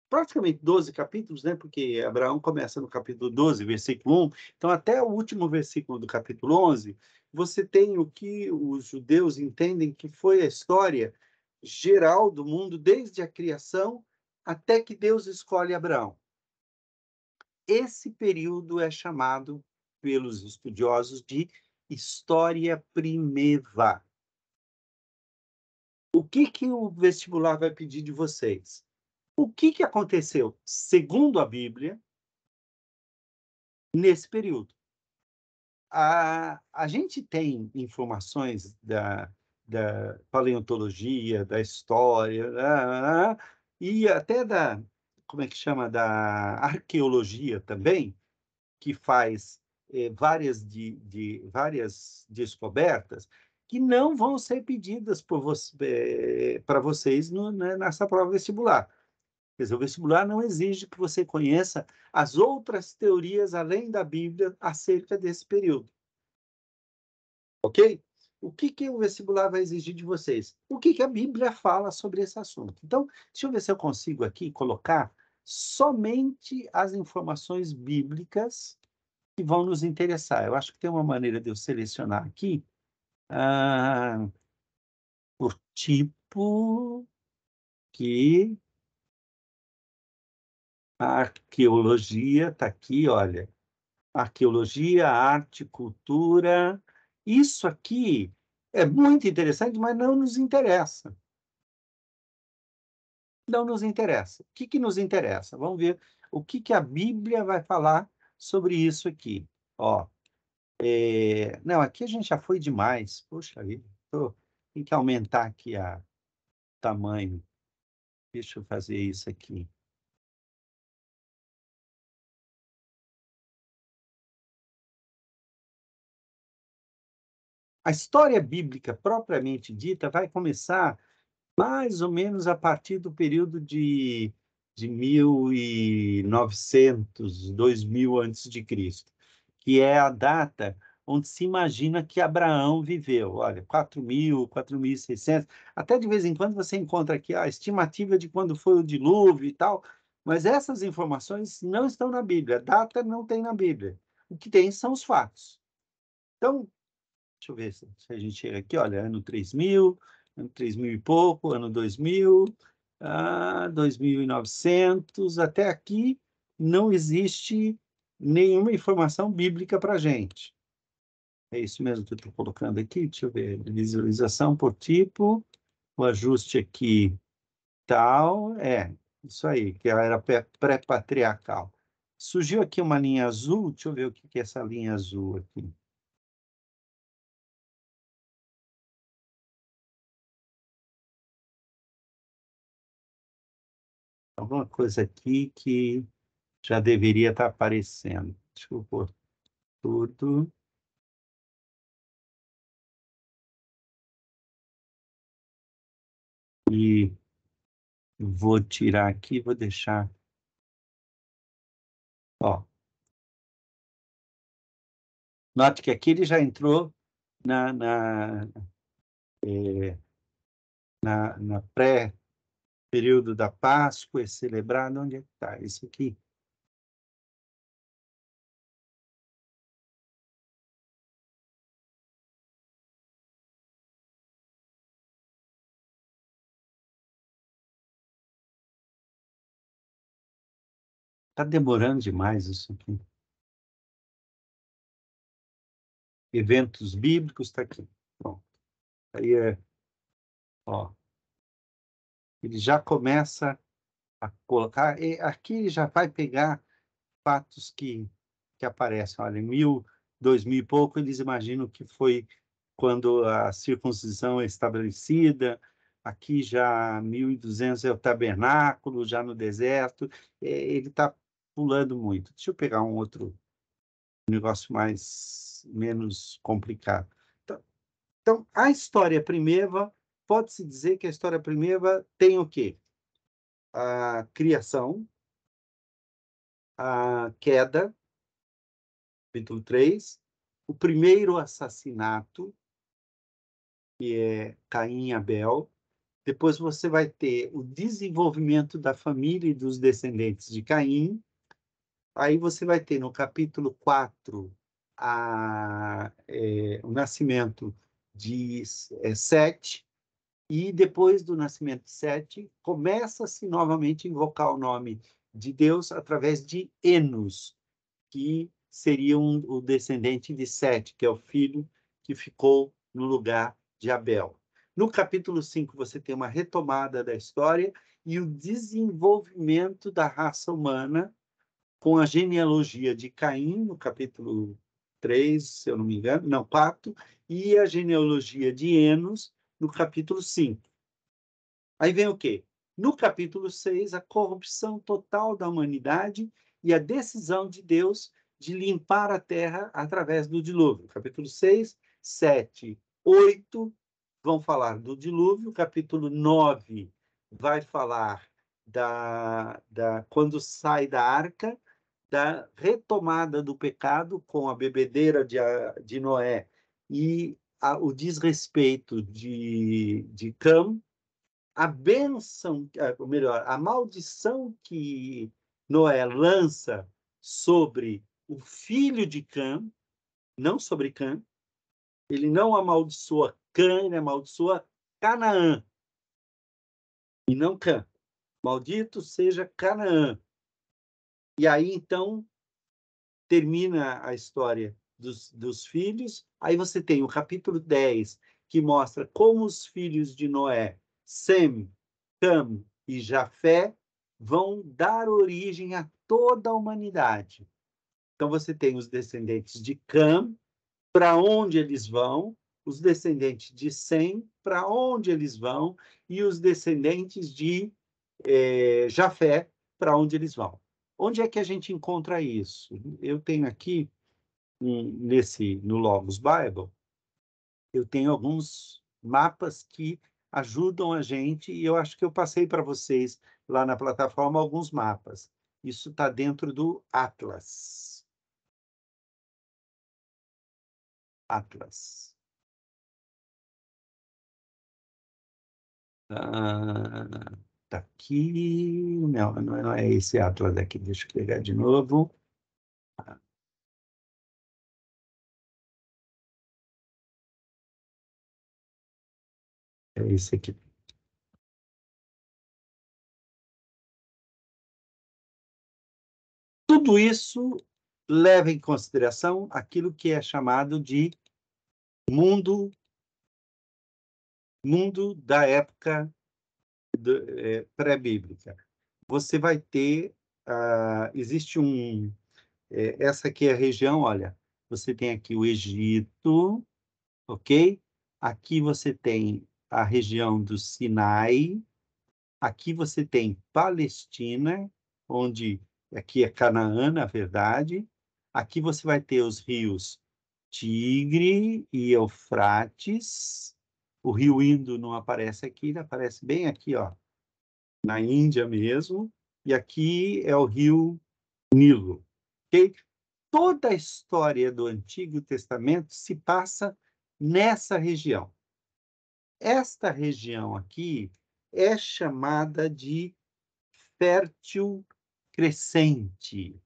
praticamente 12 capítulos, né? Porque Abraão começa no capítulo 12, versículo 1. Então, até o último versículo do capítulo 11, você tem o que os judeus entendem que foi a história geral do mundo, desde a criação até que Deus escolhe Abraão. esse período é chamado pelos estudiosos de História Primeva. O que o vestibular vai pedir de vocês? O que aconteceu, segundo a Bíblia, nesse período? A gente tem informações da paleontologia, da história, e até da, como é que chama, da arqueologia também, que faz várias descobertas que não vão ser pedidas para vocês nessa prova vestibular. Quer dizer, o vestibular não exige que você conheça as outras teorias além da Bíblia acerca desse período. Ok? O que o vestibular vai exigir de vocês? O que a Bíblia fala sobre esse assunto? Então, deixa eu ver se eu consigo aqui colocar somente as informações bíblicas que vão nos interessar. Eu acho que tem uma maneira de eu selecionar aqui por tipo que a arqueologia está aqui, olha. Arqueologia, arte, cultura. Isso aqui é muito interessante, mas não nos interessa. Não nos interessa. O que nos interessa? Vamos ver o que a Bíblia vai falar sobre isso aqui. Ó, não, aqui a gente já foi demais. Poxa vida, tem que aumentar aqui o tamanho. Deixa eu fazer isso aqui. A história bíblica propriamente dita vai começar mais ou menos a partir do período de 1900, 2000 antes de Cristo, que é a data onde se imagina que Abraão viveu. Olha, 4.000, 4.600. Até de vez em quando você encontra aqui a estimativa de quando foi o dilúvio e tal, mas essas informações não estão na Bíblia. A data não tem na Bíblia. O que tem são os fatos. Então, deixa eu ver se a gente chega aqui, olha, ano 3000, ano 3000 e pouco, ano 2000, 2900, até aqui não existe nenhuma informação bíblica para a gente. É isso mesmo que eu estou colocando aqui, deixa eu ver, visualização por tipo, o ajuste aqui tal, isso aí, que era pré-patriarcal. Surgiu aqui uma linha azul, deixa eu ver o que é essa linha azul aqui. Alguma coisa aqui que já deveria estar aparecendo. Deixa eu pôr tudo. E vou tirar aqui, vou deixar. Ó. Note que aqui ele já entrou na pré-período da Páscoa, é celebrado. Onde é que está? Esse aqui. Está demorando demais isso aqui. Eventos bíblicos está aqui. Pronto. Aí ó, ele já começa a colocar, e aqui ele já vai pegar fatos que aparecem. Olha, em 1000, 2000 e pouco, eles imaginam que foi quando a circuncisão é estabelecida. Aqui já 1200 é o tabernáculo, já no deserto. Ele está pulando muito. Deixa eu pegar um outro negócio menos complicado. Então, a história primeva, pode-se dizer que a história primeva tem o quê? A criação, a queda, capítulo 3, o primeiro assassinato, que é Caim e Abel. Depois você vai ter o desenvolvimento da família e dos descendentes de Caim. Aí você vai ter no capítulo 4 o nascimento de Sete, e depois do nascimento de Sete, começa-se novamente a invocar o nome de Deus através de Enos. que seria o descendente de Sete, que é o filho que ficou no lugar de Abel. No capítulo 5, você tem uma retomada da história e o desenvolvimento da raça humana com a genealogia de Caim, no capítulo 3, se eu não me engano, não, 4, e a genealogia de Enos, no capítulo 5. Aí vem o quê? No capítulo 6, a corrupção total da humanidade e a decisão de Deus de limpar a terra através do dilúvio. Capítulo 6, 7, 8 vão falar do dilúvio. Capítulo 9 vai falar quando sai da arca, da retomada do pecado com a bebedeira de Noé e o desrespeito de Cam, a bênção, ou melhor, a maldição que Noé lança sobre o filho de Cam, não sobre Cam, ele não amaldiçoa Cam, ele amaldiçoa Canaã, e não Cam. Maldito seja Canaã. E aí, então, termina a história dos filhos. Aí você tem o capítulo 10, que mostra como os filhos de Noé, Sem, Cam e Jafé, vão dar origem a toda a humanidade. Então, você tem os descendentes de Cam, para onde eles vão, os descendentes de Sem, para onde eles vão, e os descendentes de Jafé, para onde eles vão. Onde é que a gente encontra isso? Eu tenho aqui, no Logos Bible, eu tenho alguns mapas que ajudam a gente, e eu acho que eu passei para vocês lá na plataforma alguns mapas. Isso está dentro do Atlas. Atlas. Tá aqui. Não é esse Atlas aqui. Deixa eu pegar de novo. É esse aqui. Tudo isso leva em consideração aquilo que é chamado de mundo da época pré-bíblica. Você vai ter, existe essa aqui é a região, olha, você tem aqui o Egito, ok? Aqui você tem a região do Sinai, aqui você tem Palestina, onde aqui é Canaã, na verdade. Aqui você vai ter os rios Tigre e Eufrates. O rio Indo não aparece aqui, ele aparece bem aqui, ó, na Índia mesmo. E aqui é o rio Nilo, ok? Toda a história do Antigo Testamento se passa nessa região. Esta região aqui é chamada de fértil crescente.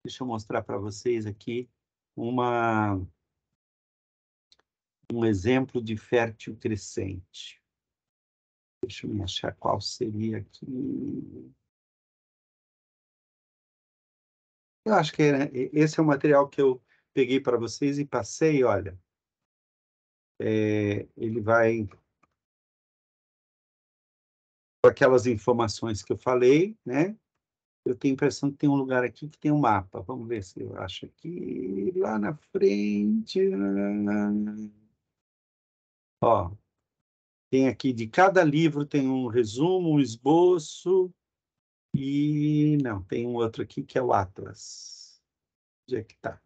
Deixa eu mostrar para vocês aqui um exemplo de fértil crescente. Deixa eu me achar qual seria aqui. Eu acho que esse é o material que eu peguei para vocês e passei, olha. Ele vai com aquelas informações que eu falei, né? Eu tenho a impressão que tem um lugar aqui que tem um mapa. Vamos ver se eu acho aqui, lá na frente. Ó, tem aqui, de cada livro tem um resumo, um esboço, e não, tem um outro aqui que é o Atlas. Onde é que está?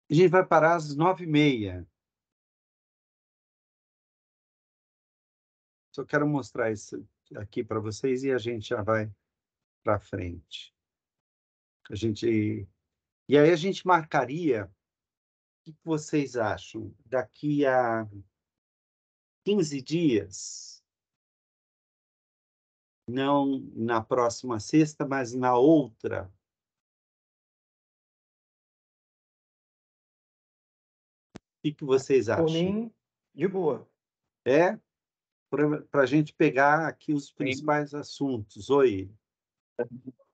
A gente vai parar às 9h30. Só quero mostrar isso aqui para vocês e a gente já vai para frente. E aí a gente marcaria, o que vocês acham? Daqui a 15 dias, não na próxima sexta, mas na outra. O que vocês acham? Por mim, de boa. É? Para a gente pegar aqui os principais assuntos. Oi.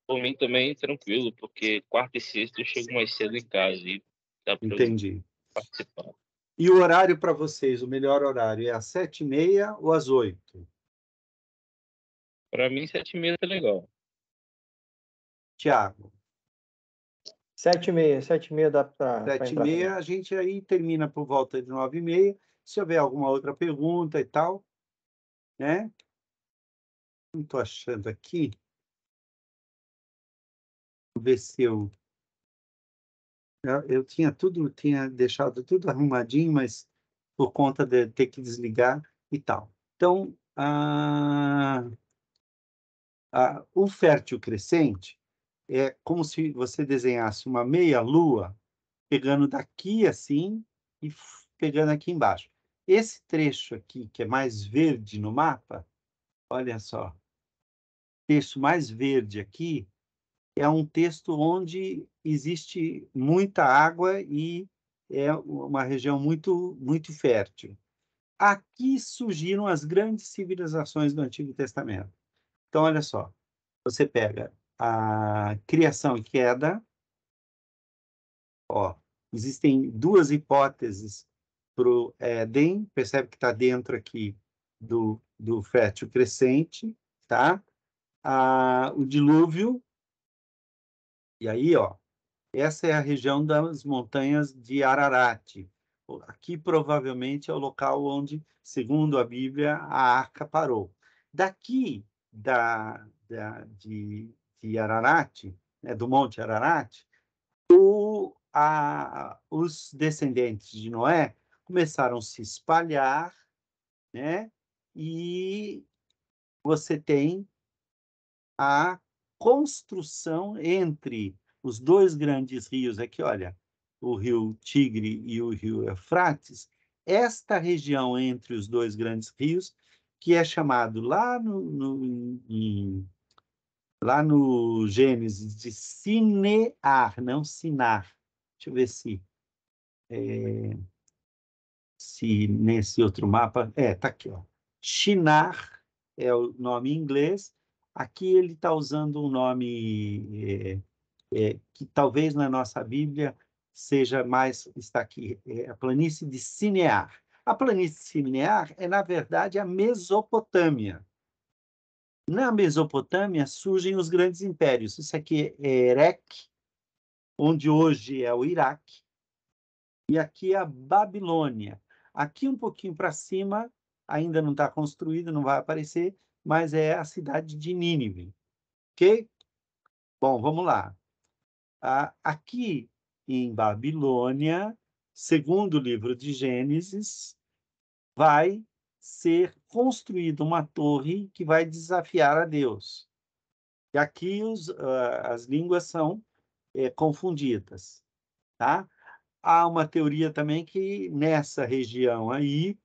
Por mim também tranquilo, porque quarta e sexta eu chego mais cedo em casa e dá para Entendi. participar. E o horário para vocês, o melhor horário, é às 7h30 ou às 8h? Para mim, 7h30 tá legal. Tiago? 7h30 dá para 7h30, a gente aí termina por volta de 9h30. Se houver alguma outra pergunta e tal, né? Não estou achando aqui. Vou ver se eu tinha deixado tudo arrumadinho, mas por conta de ter que desligar e tal. Então, o fértil crescente é como se você desenhasse uma meia-lua, pegando daqui assim e pegando aqui embaixo. Esse trecho aqui, que é mais verde no mapa, olha só, texto mais verde aqui, é um texto onde existe muita água e é uma região muito, muito fértil. Aqui surgiram as grandes civilizações do Antigo Testamento. Então, olha só, você pega a criação e queda, ó, existem duas hipóteses para o Éden, percebe que está dentro aqui do fértil crescente, tá? O dilúvio, e aí, ó, essa é a região das montanhas de Ararat. Aqui provavelmente é o local onde, segundo a Bíblia, a arca parou. Daqui de Ararat, né, do Monte Ararat, os descendentes de Noé começaram a se espalhar, né? E você tem a construção entre os dois grandes rios aqui, olha, o rio Tigre e o rio Eufrates, esta região entre os dois grandes rios, que é chamado lá no Gênesis de Sinear, não Sinar. Deixa eu ver se nesse outro mapa... tá aqui, ó. Shinar é o nome em inglês. Aqui ele está usando um nome que talvez na nossa Bíblia seja mais... Está aqui, a planície de Sinear. A planície de Sinear é, na verdade, a Mesopotâmia. Na Mesopotâmia surgem os grandes impérios. Isso aqui é Erech, onde hoje é o Iraque, e aqui é a Babilônia. Aqui um pouquinho para cima, ainda não está construído, não vai aparecer, mas é a cidade de Nínive. Ok? Bom, vamos lá. Aqui em Babilônia, segundo o livro de Gênesis, vai ser construída uma torre que vai desafiar a Deus. E aqui as línguas são confundidas, tá? Há uma teoria também que nessa região aí,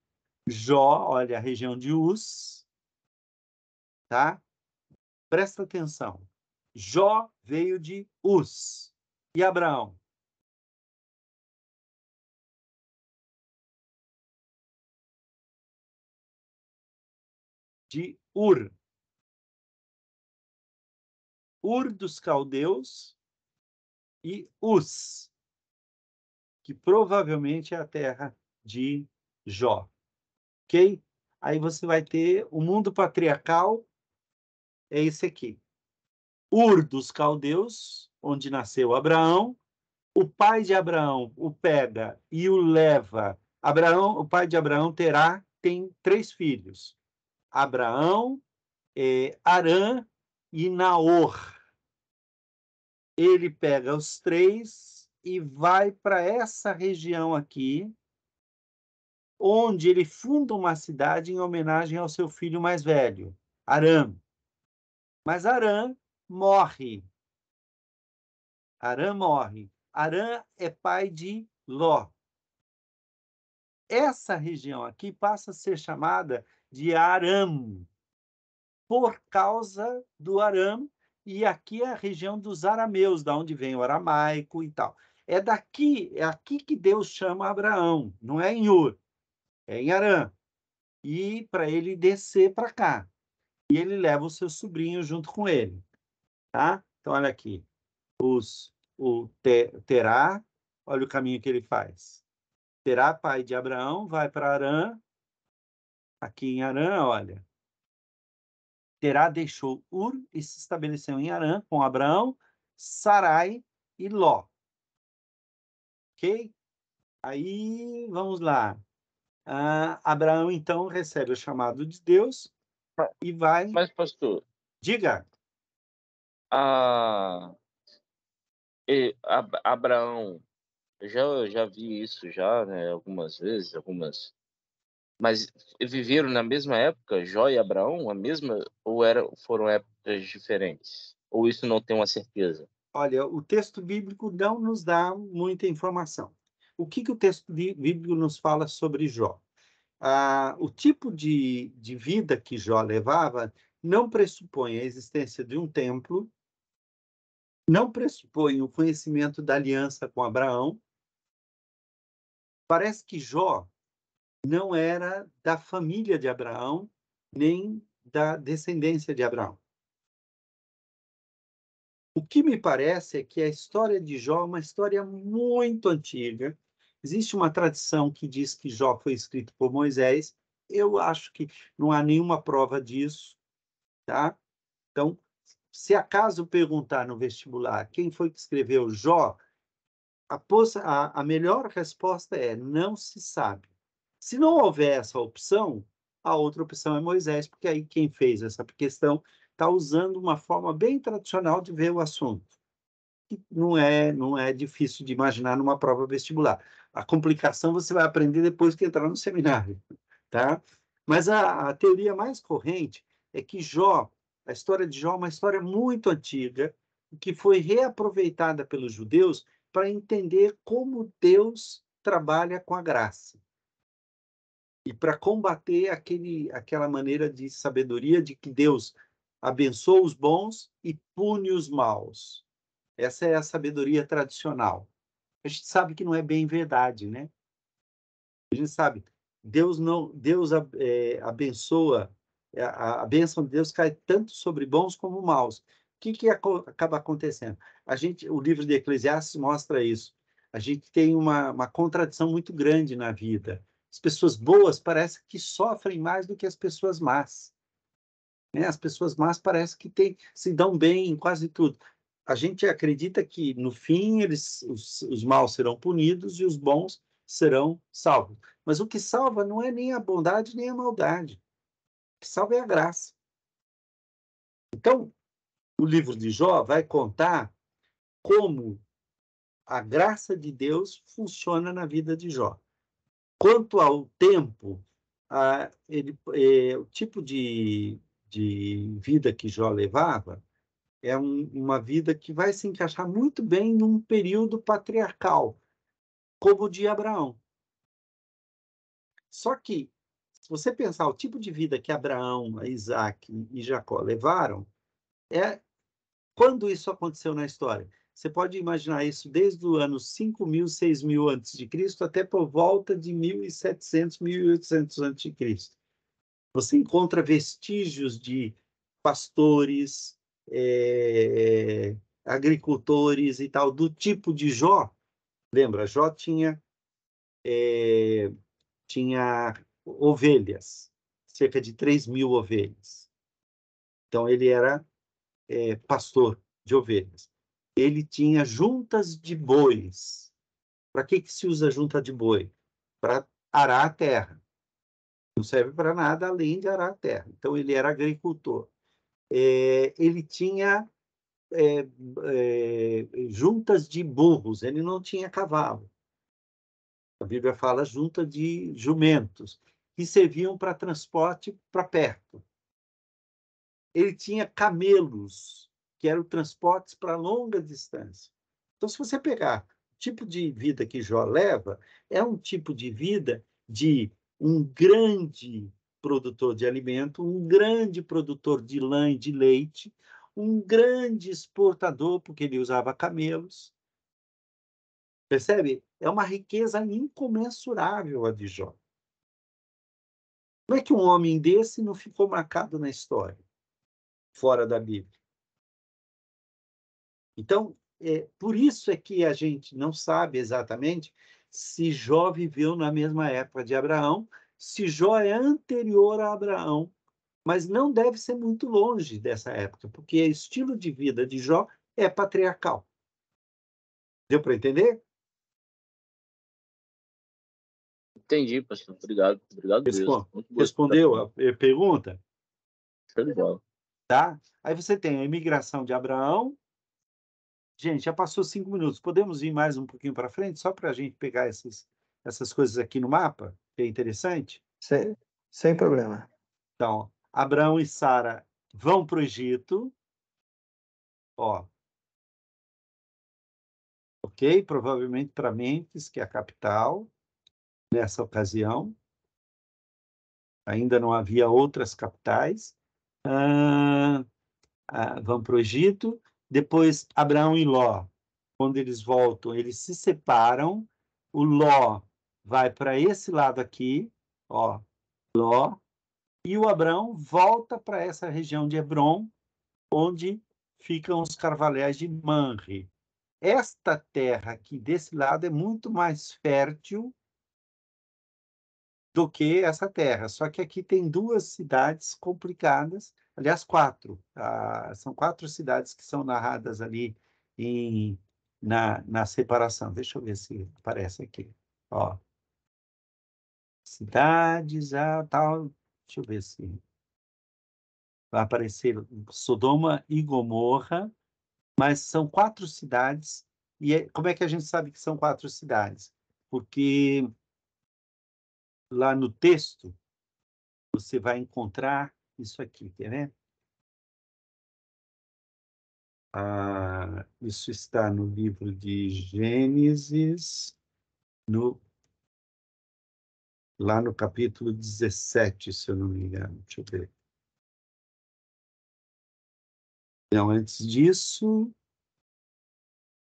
Jó, olha, a região de Uz, tá? Presta atenção. Jó veio de Uz. E Abraão? De Ur. Ur dos caldeus e Uz, que provavelmente é a terra de Jó. Ok? Aí você vai ter o mundo patriarcal, é esse aqui. Ur dos caldeus, onde nasceu Abraão. O pai de Abraão o pega e o leva. O pai de Abraão tem 3 filhos. Abraão, Arã e Naor. Ele pega os 3 e vai para essa região aqui, onde ele funda uma cidade em homenagem ao seu filho mais velho. Arã. Mas Arã morre. Arã morre. Arã é pai de Ló. Essa região aqui passa a ser chamada de Aram, por causa do Aram, e aqui é a região dos arameus, da onde vem o aramaico e tal. É aqui que Deus chama Abraão, não é em Ur, é em Aram. E para ele descer para cá. E ele leva o seu sobrinho junto com ele, tá? Então, olha aqui. Terá, olha o caminho que ele faz. Terá, pai de Abraão, vai para Arã. Aqui em Arã, olha. Terá deixou Ur e se estabeleceu em Arã com Abraão, Sarai e Ló. Ok? Aí, vamos lá. Abraão, então, recebe o chamado de Deus e vai... Mas, pastor, Diga. Abraão, eu já vi isso já, né, algumas vezes, mas viveram na mesma época, Jó e Abraão, a mesma, ou foram épocas diferentes? Ou isso não tem uma certeza? Olha, o texto bíblico não nos dá muita informação. O que o texto bíblico nos fala sobre Jó? O tipo de vida que Jó levava não pressupõe a existência de um templo, não pressupõe o conhecimento da aliança com Abraão. Parece que Jó não era da família de Abraão, nem da descendência de Abraão. O que me parece é que a história de Jó é uma história muito antiga. Existe uma tradição que diz que Jó foi escrito por Moisés. Eu acho que não há nenhuma prova disso, tá? Então, se acaso perguntar no vestibular quem foi que escreveu Jó, a melhor resposta é não se sabe. Se não houver essa opção, a outra opção é Moisés, porque aí quem fez essa questão está usando uma forma bem tradicional de ver o assunto. Não é difícil de imaginar numa prova vestibular. A complicação você vai aprender depois que entrar no seminário, tá? Mas a teoria mais corrente é que a história de Jó é uma história muito antiga, que foi reaproveitada pelos judeus para entender como Deus trabalha com a graça. E para combater aquela maneira de sabedoria de que Deus abençoa os bons e pune os maus. Essa é a sabedoria tradicional. A gente sabe que não é bem verdade, né? A gente sabe, Deus abençoa, a bênção de Deus cai tanto sobre bons como maus. O que acaba acontecendo? O livro de Eclesiastes mostra isso. A gente tem uma contradição muito grande na vida. As pessoas boas parecem que sofrem mais do que as pessoas más, né? As pessoas más parecem que se dão bem em quase tudo. A gente acredita que, no fim, os maus serão punidos e os bons serão salvos. Mas o que salva não é nem a bondade nem a maldade. O que salva é a graça. Então, o livro de Jó vai contar como a graça de Deus funciona na vida de Jó. Quanto ao tempo, o tipo de vida que Jó levava é uma vida que vai se encaixar muito bem num período patriarcal, como o de Abraão. Só que, se você pensar o tipo de vida que Abraão, Isaac e Jacó levaram, quando isso aconteceu na história? Você pode imaginar isso desde o ano 5.000, 6.000 a.C. até por volta de 1.700, 1.800 a.C. Você encontra vestígios de pastores, agricultores e tal, do tipo de Jó. Lembra, Jó tinha ovelhas, cerca de 3.000 ovelhas. Então, ele era pastor de ovelhas. Ele tinha juntas de bois. Para que se usa junta de boi? Para arar a terra. Não serve para nada além de arar a terra. Então, ele era agricultor. Ele tinha juntas de burros, ele não tinha cavalo. A Bíblia fala junta de jumentos, que serviam para transporte para perto. ele tinha camelos, que eram transportes para longa distância. Então, se você pegar o tipo de vida que Jó leva, é um tipo de vida de um grande produtor de alimento, um grande produtor de lã e de leite, um grande exportador, porque ele usava camelos. Percebe? É uma riqueza incomensurável a de Jó. Como é que um homem desse não ficou marcado na história, fora da Bíblia? Então, por isso é que a gente não sabe exatamente se Jó viveu na mesma época de Abraão, se Jó é anterior a Abraão, mas não deve ser muito longe dessa época, porque o estilo de vida de Jó é patriarcal. Deu para entender? Entendi, pastor. Obrigado. Obrigado mesmo. Muito boa Respondeu explicação. a pergunta? Show de bola. Tá? Aí você tem a imigração de Abraão. Gente, já passou 5 minutos. Podemos ir mais um pouquinho para frente, só para a gente pegar essas coisas aqui no mapa, que é interessante? Sem problema. Então, Abraão e Sara vão para o Egito. Ó. Ok? Provavelmente para Mênfis, que é a capital, nessa ocasião. Ainda não havia outras capitais. Vão para o Egito. Depois, Abraão e Ló, quando eles voltam, eles se separam. O Ló vai para esse lado aqui, ó, Ló, e o Abraão volta para essa região de Hebrom, onde ficam os carvalhais de Manre. Esta terra aqui desse lado é muito mais fértil do que essa terra. Só que aqui tem 2 cidades complicadas, aliás, 4. São 4 cidades que são narradas ali na separação. Deixa eu ver se aparece aqui. Ó. Cidades, tal. Deixa eu ver se vai aparecer Sodoma e Gomorra, mas são 4 cidades. E como é que a gente sabe que são 4 cidades? Porque lá no texto você vai encontrar isso aqui, quer ver? Isso está no livro de Gênesis, lá no capítulo 17, se eu não me engano. Deixa eu ver. Não, antes disso,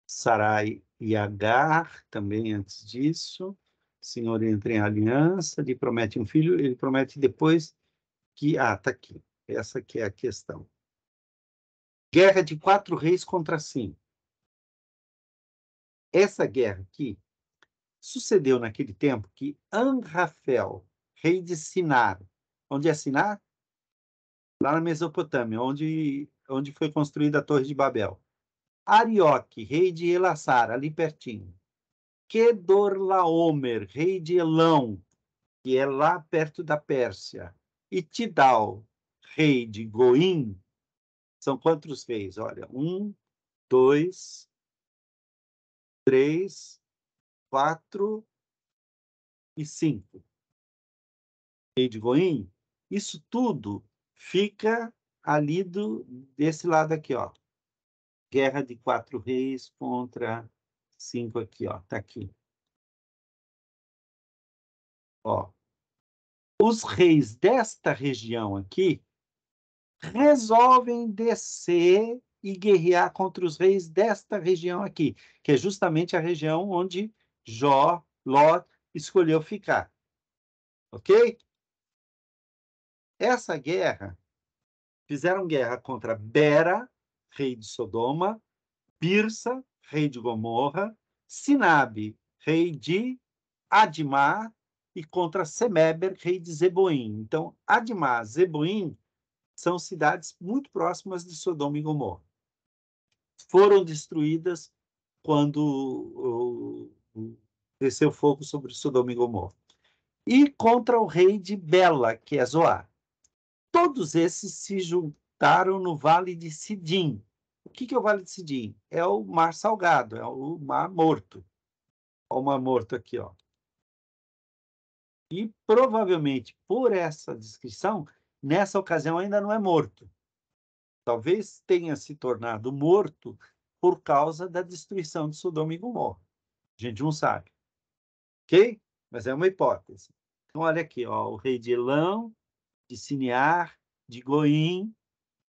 Sarai e Agar, também antes disso. O Senhor entra em aliança, lhe promete um filho, ele promete depois que... está aqui. Essa que é a questão. Guerra de 4 reis contra 5. Essa guerra aqui sucedeu naquele tempo que Anrafel, rei de Sinar, onde é Sinar? Lá na Mesopotâmia, onde foi construída a Torre de Babel. Arioque, rei de Elassar, ali pertinho. Kedorlaomer, rei de Elão, que é lá perto da Pérsia. E Tidal, rei de Goim. São quantos reis? Olha, 1, 2, 3, 4 e 5. Rei de Goim. Isso tudo fica ali desse lado aqui, ó. Guerra de 4 reis contra 5 aqui, ó. Tá aqui. Ó. Os reis desta região aqui resolvem descer e guerrear contra os reis desta região aqui, que é justamente a região onde Ló escolheu ficar. Ok? Essa guerra, fizeram guerra contra Bera, rei de Sodoma, Birsa, rei de Gomorra, Sinabe, rei de Admá, e contra Semeber, rei de Zeboim. Então, Admá, Zeboim são cidades muito próximas de Sodoma e Gomorra. Foram destruídas quando desceu fogo sobre Sodoma e Gomorra. E contra o rei de Bela, que é Zoar. Todos esses se juntaram no Vale de Sidim. O que é o Vale de Sidim? É o Mar Salgado, é o Mar Morto. Olha o Mar Morto aqui, ó. E provavelmente, por essa descrição, nessa ocasião ainda não é morto. Talvez tenha se tornado morto por causa da destruição de Sodoma e Gomorra. A gente não sabe. Ok? Mas é uma hipótese. Então, olha aqui, ó, o rei de Elão, de Sinear, de Goim,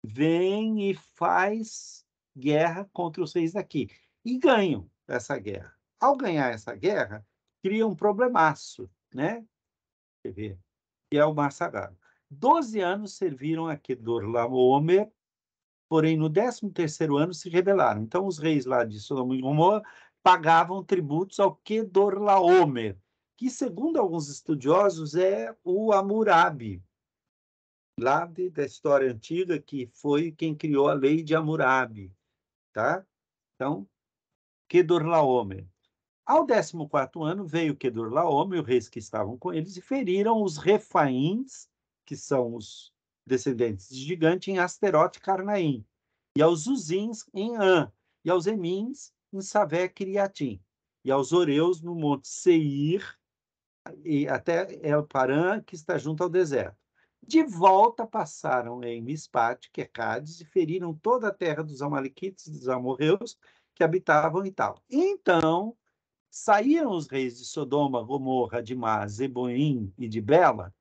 vem e faz guerra contra os reis daqui. E ganham essa guerra. Ao ganhar essa guerra, cria um problemaço, né? Quer ver? Que é o Mar Sagrado. 12 anos serviram a Kedorlaomer, porém no 13º ano se rebelaram. Então os reis lá de Sodoma e Gomorra pagavam tributos ao Kedorlaomer, que segundo alguns estudiosos é o Hammurabi, lá da história antiga, que foi quem criou a lei de Hammurabi, tá? Então, Kedorlaomer. Ao 14º ano veio Kedorlaomer e os reis que estavam com eles e feriram os Refaíns, que são os descendentes de gigante, em Asterote e Carnaim, e aos Uzins em An, e aos Emins em Savé Kiriatim, e aos Oreus no Monte Seir, e até El Paran, que está junto ao deserto. De volta passaram em Mispate, que é Cádiz, e feriram toda a terra dos Amalequites, dos amorreus, que habitavam e tal. Então, saíram os reis de Sodoma, Gomorra, Adimá, Zeboim e de Bela,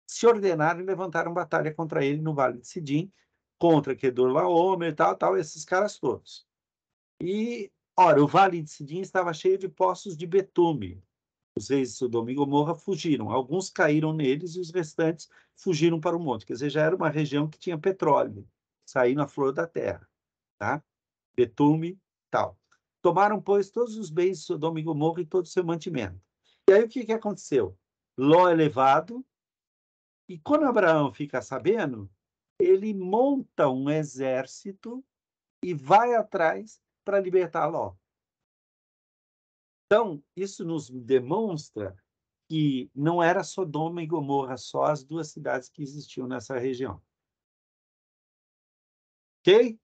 se ordenaram e levantaram batalha contra ele no Vale de Sidim, contra Kedorlaomer, tal, esses caras todos. E, ora, o Vale de Sidim estava cheio de poços de betume. Os reis de Sodoma e Gomorra fugiram. Alguns caíram neles e os restantes fugiram para o monte. Quer dizer, já era uma região que tinha petróleo, saindo a flor da terra, tá? Betume, tal. Tomaram, pois, todos os bens de Sodoma e Gomorra e todo o seu mantimento. E aí o que aconteceu? Ló é levado, e quando Abraão fica sabendo, ele monta um exército e vai atrás para libertar Ló. Então, isso nos demonstra que não era Sodoma e Gomorra só as duas cidades que existiam nessa região. Ok?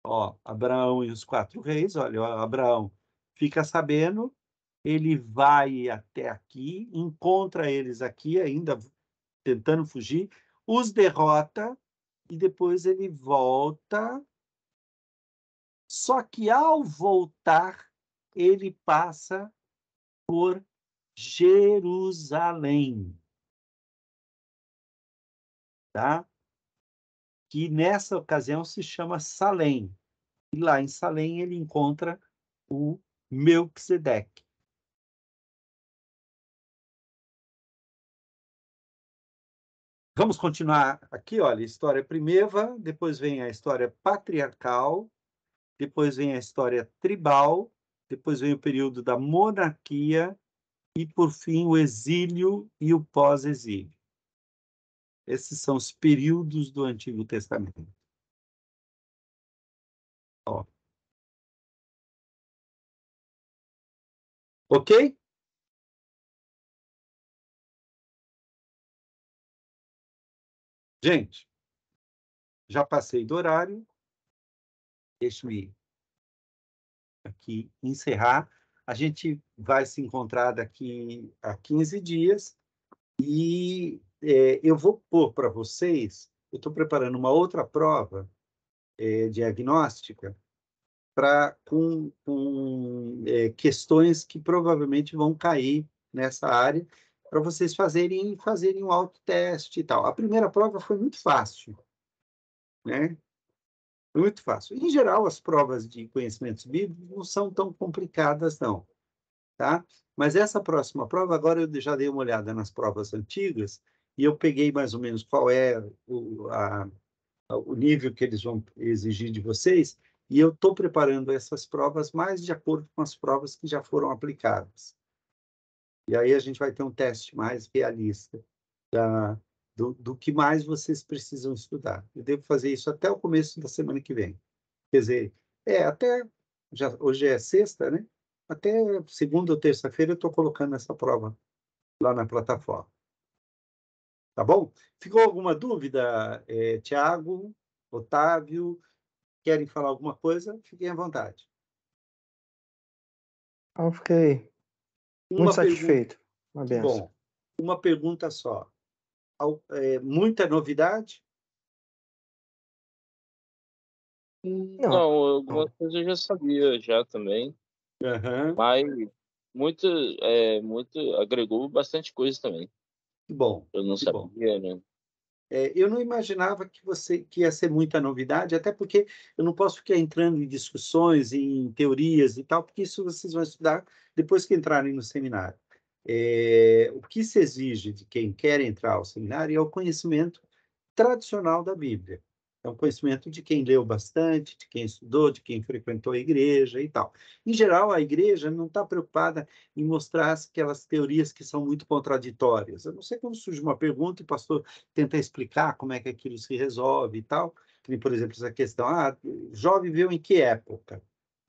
Ó, Abraão e os 4 reis, olha, ó, Abraão fica sabendo, ele vai até aqui, encontra eles aqui, ainda tentando fugir, os derrota e depois ele volta. Só que ao voltar, ele passa por Jerusalém, tá? Que nessa ocasião se chama Salém. E lá em Salém ele encontra o Melquisedeque. Vamos continuar aqui, olha, história primeva, depois vem a história patriarcal, depois vem a história tribal, depois vem o período da monarquia e, por fim, o exílio e o pós-exílio. Esses são os períodos do Antigo Testamento. Ó. Ok? Gente, já passei do horário. Deixa-me aqui encerrar. A gente vai se encontrar daqui a 15 dias e eu vou pôr para vocês, eu estou preparando uma outra prova diagnóstica com questões que provavelmente vão cair nessa área, para vocês fazerem um autoteste e tal. A primeira prova foi muito fácil, né? Muito fácil. Em geral, as provas de conhecimentos bíblicos não são tão complicadas, não. Tá? Mas essa próxima prova, agora eu já dei uma olhada nas provas antigas e eu peguei mais ou menos qual é o nível que eles vão exigir de vocês e eu estou preparando essas provas mais de acordo com as provas que já foram aplicadas. E aí a gente vai ter um teste mais realista do que mais vocês precisam estudar. Eu devo fazer isso até o começo da semana que vem. Quer dizer, hoje é sexta, né? Até segunda ou terça-feira eu estou colocando essa prova lá na plataforma. Tá bom? Ficou alguma dúvida, Tiago, Otávio? Querem falar alguma coisa? Fiquem à vontade. Eu fiquei muito satisfeito. Uma benção. Bom, uma pergunta só. Muita novidade? Não, Não, algumas coisas eu já sabia já também, Aham, mas muito, agregou bastante coisa também. que bom, Eu não que bom. sabia, né? Eu não imaginava que ia ser muita novidade, até porque eu não posso ficar entrando em discussões, em teorias e tal, porque isso vocês vão estudar depois que entrarem no seminário. O que se exige de quem quer entrar ao seminário é o conhecimento tradicional da Bíblia. É um conhecimento de quem leu bastante, de quem estudou, de quem frequentou a igreja e tal. Em geral, a igreja não está preocupada em mostrar aquelas teorias que são muito contraditórias. Eu não sei quando surge uma pergunta e o pastor tenta explicar como é que aquilo se resolve e tal. Por exemplo, essa questão, Jó viveu em que época?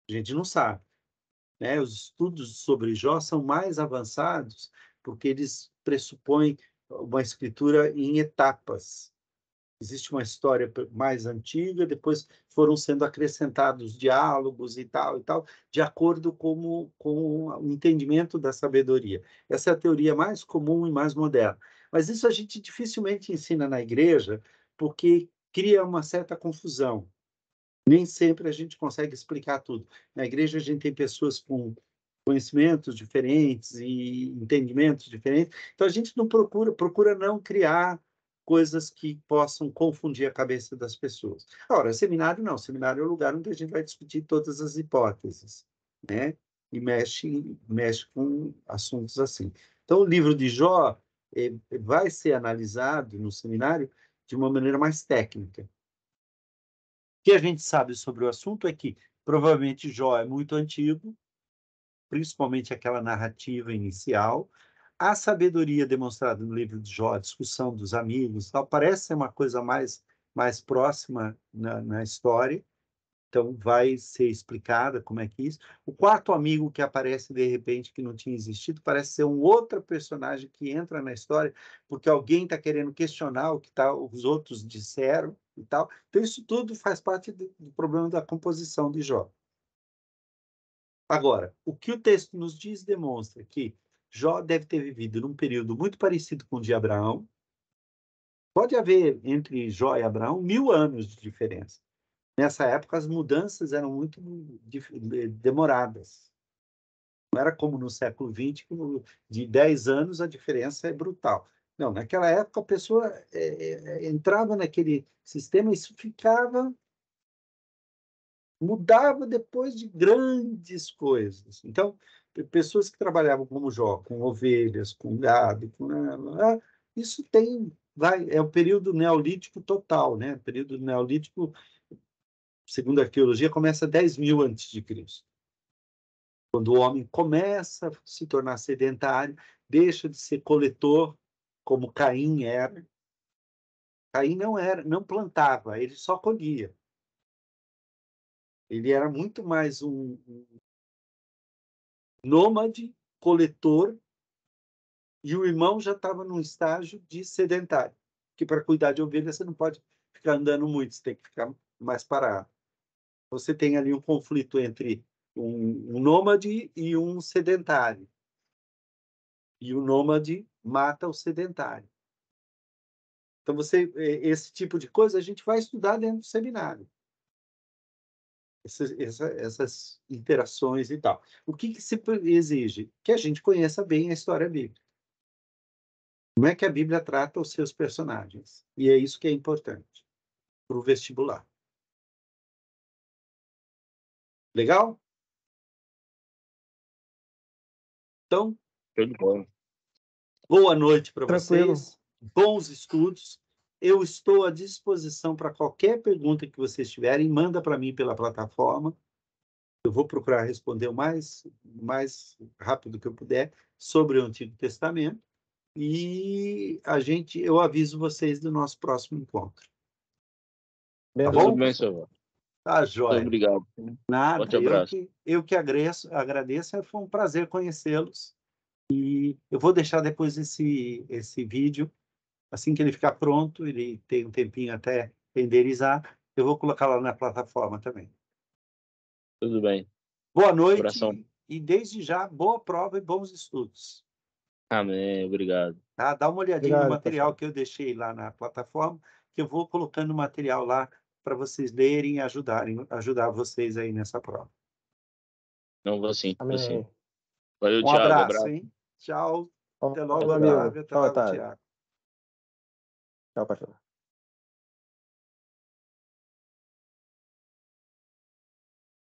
A gente não sabe, né? Os estudos sobre Jó são mais avançados porque eles pressupõem uma escritura em etapas. Existe uma história mais antiga, depois foram sendo acrescentados diálogos e tal, de acordo com o entendimento da sabedoria. Essa é a teoria mais comum e mais moderna. Mas isso a gente dificilmente ensina na igreja, porque cria uma certa confusão. Nem sempre a gente consegue explicar tudo. Na igreja a gente tem pessoas com conhecimentos diferentes e entendimentos diferentes. Então a gente não procura não criar coisas que possam confundir a cabeça das pessoas. Agora, seminário não, seminário é o lugar onde a gente vai discutir todas as hipóteses, né? E mexe com assuntos assim. Então, o livro de Jó vai ser analisado no seminário de uma maneira mais técnica. O que a gente sabe sobre o assunto é que provavelmente Jó é muito antigo, principalmente aquela narrativa inicial. A sabedoria demonstrada no livro de Jó, a discussão dos amigos, tal, parece ser uma coisa mais próxima na história. Então, vai ser explicada como é que é isso. O quarto amigo que aparece de repente, que não tinha existido, parece ser um outro personagem que entra na história, porque alguém está querendo questionar o que os outros disseram e tal. Então, isso tudo faz parte do problema da composição de Jó. Agora, o que o texto nos diz demonstra que Jó deve ter vivido num período muito parecido com o de Abraão. Pode haver entre Jó e Abraão 1000 anos de diferença. Nessa época, as mudanças eram muito demoradas. Não era como no século XX, que de 10 anos a diferença é brutal. Não, naquela época a pessoa entrava naquele sistema e isso mudava depois de grandes coisas. Então, pessoas que trabalhavam como Jó, com ovelhas, com gado, isso é o período neolítico total, né? O período neolítico, segundo a arqueologia, começa 10.000 antes de Cristo. Quando o homem começa a se tornar sedentário, deixa de ser coletor, como Caim era. Caim não plantava, ele só colhia. Ele era muito mais um nômade, coletor, e o irmão já estava num estágio de sedentário, que para cuidar de ovelha você não pode ficar andando muito, você tem que ficar mais parado. Você tem ali um conflito entre um nômade e um sedentário. E o nômade mata o sedentário. Então, esse tipo de coisa a gente vai estudar dentro do seminário. Essas interações e tal. O que se exige? Que a gente conheça bem a história bíblica. Como é que a Bíblia trata os seus personagens? E é isso que é importante para o vestibular. Legal? Então, boa noite para vocês. Bons estudos. Eu estou à disposição para qualquer pergunta que vocês tiverem. Manda para mim pela plataforma. Eu vou procurar responder o mais rápido que eu puder sobre o Antigo Testamento. E eu aviso vocês do nosso próximo encontro. Tá bom? Tudo bem, senhor. Tá, joia. Muito obrigado. Nada, Forte abraço. eu que agradeço. Foi um prazer conhecê-los. E eu vou deixar depois esse vídeo, assim que ele ficar pronto, ele tem um tempinho até renderizar, eu vou colocar lá na plataforma também. Tudo bem. Boa noite. Abração. E desde já, boa prova e bons estudos. Amém, obrigado. Tá? Dá uma olhadinha no material que eu deixei lá na plataforma, que eu vou colocando material lá para vocês lerem e ajudar vocês aí nessa prova. Não, vou sim, vou sim. Amém. Valeu, Um Thiago. abraço, hein? Tchau. Até logo, Valeu, amigo. Otávio. Até Tchau, logo, Otávio. Tiago. Tchau, pastor.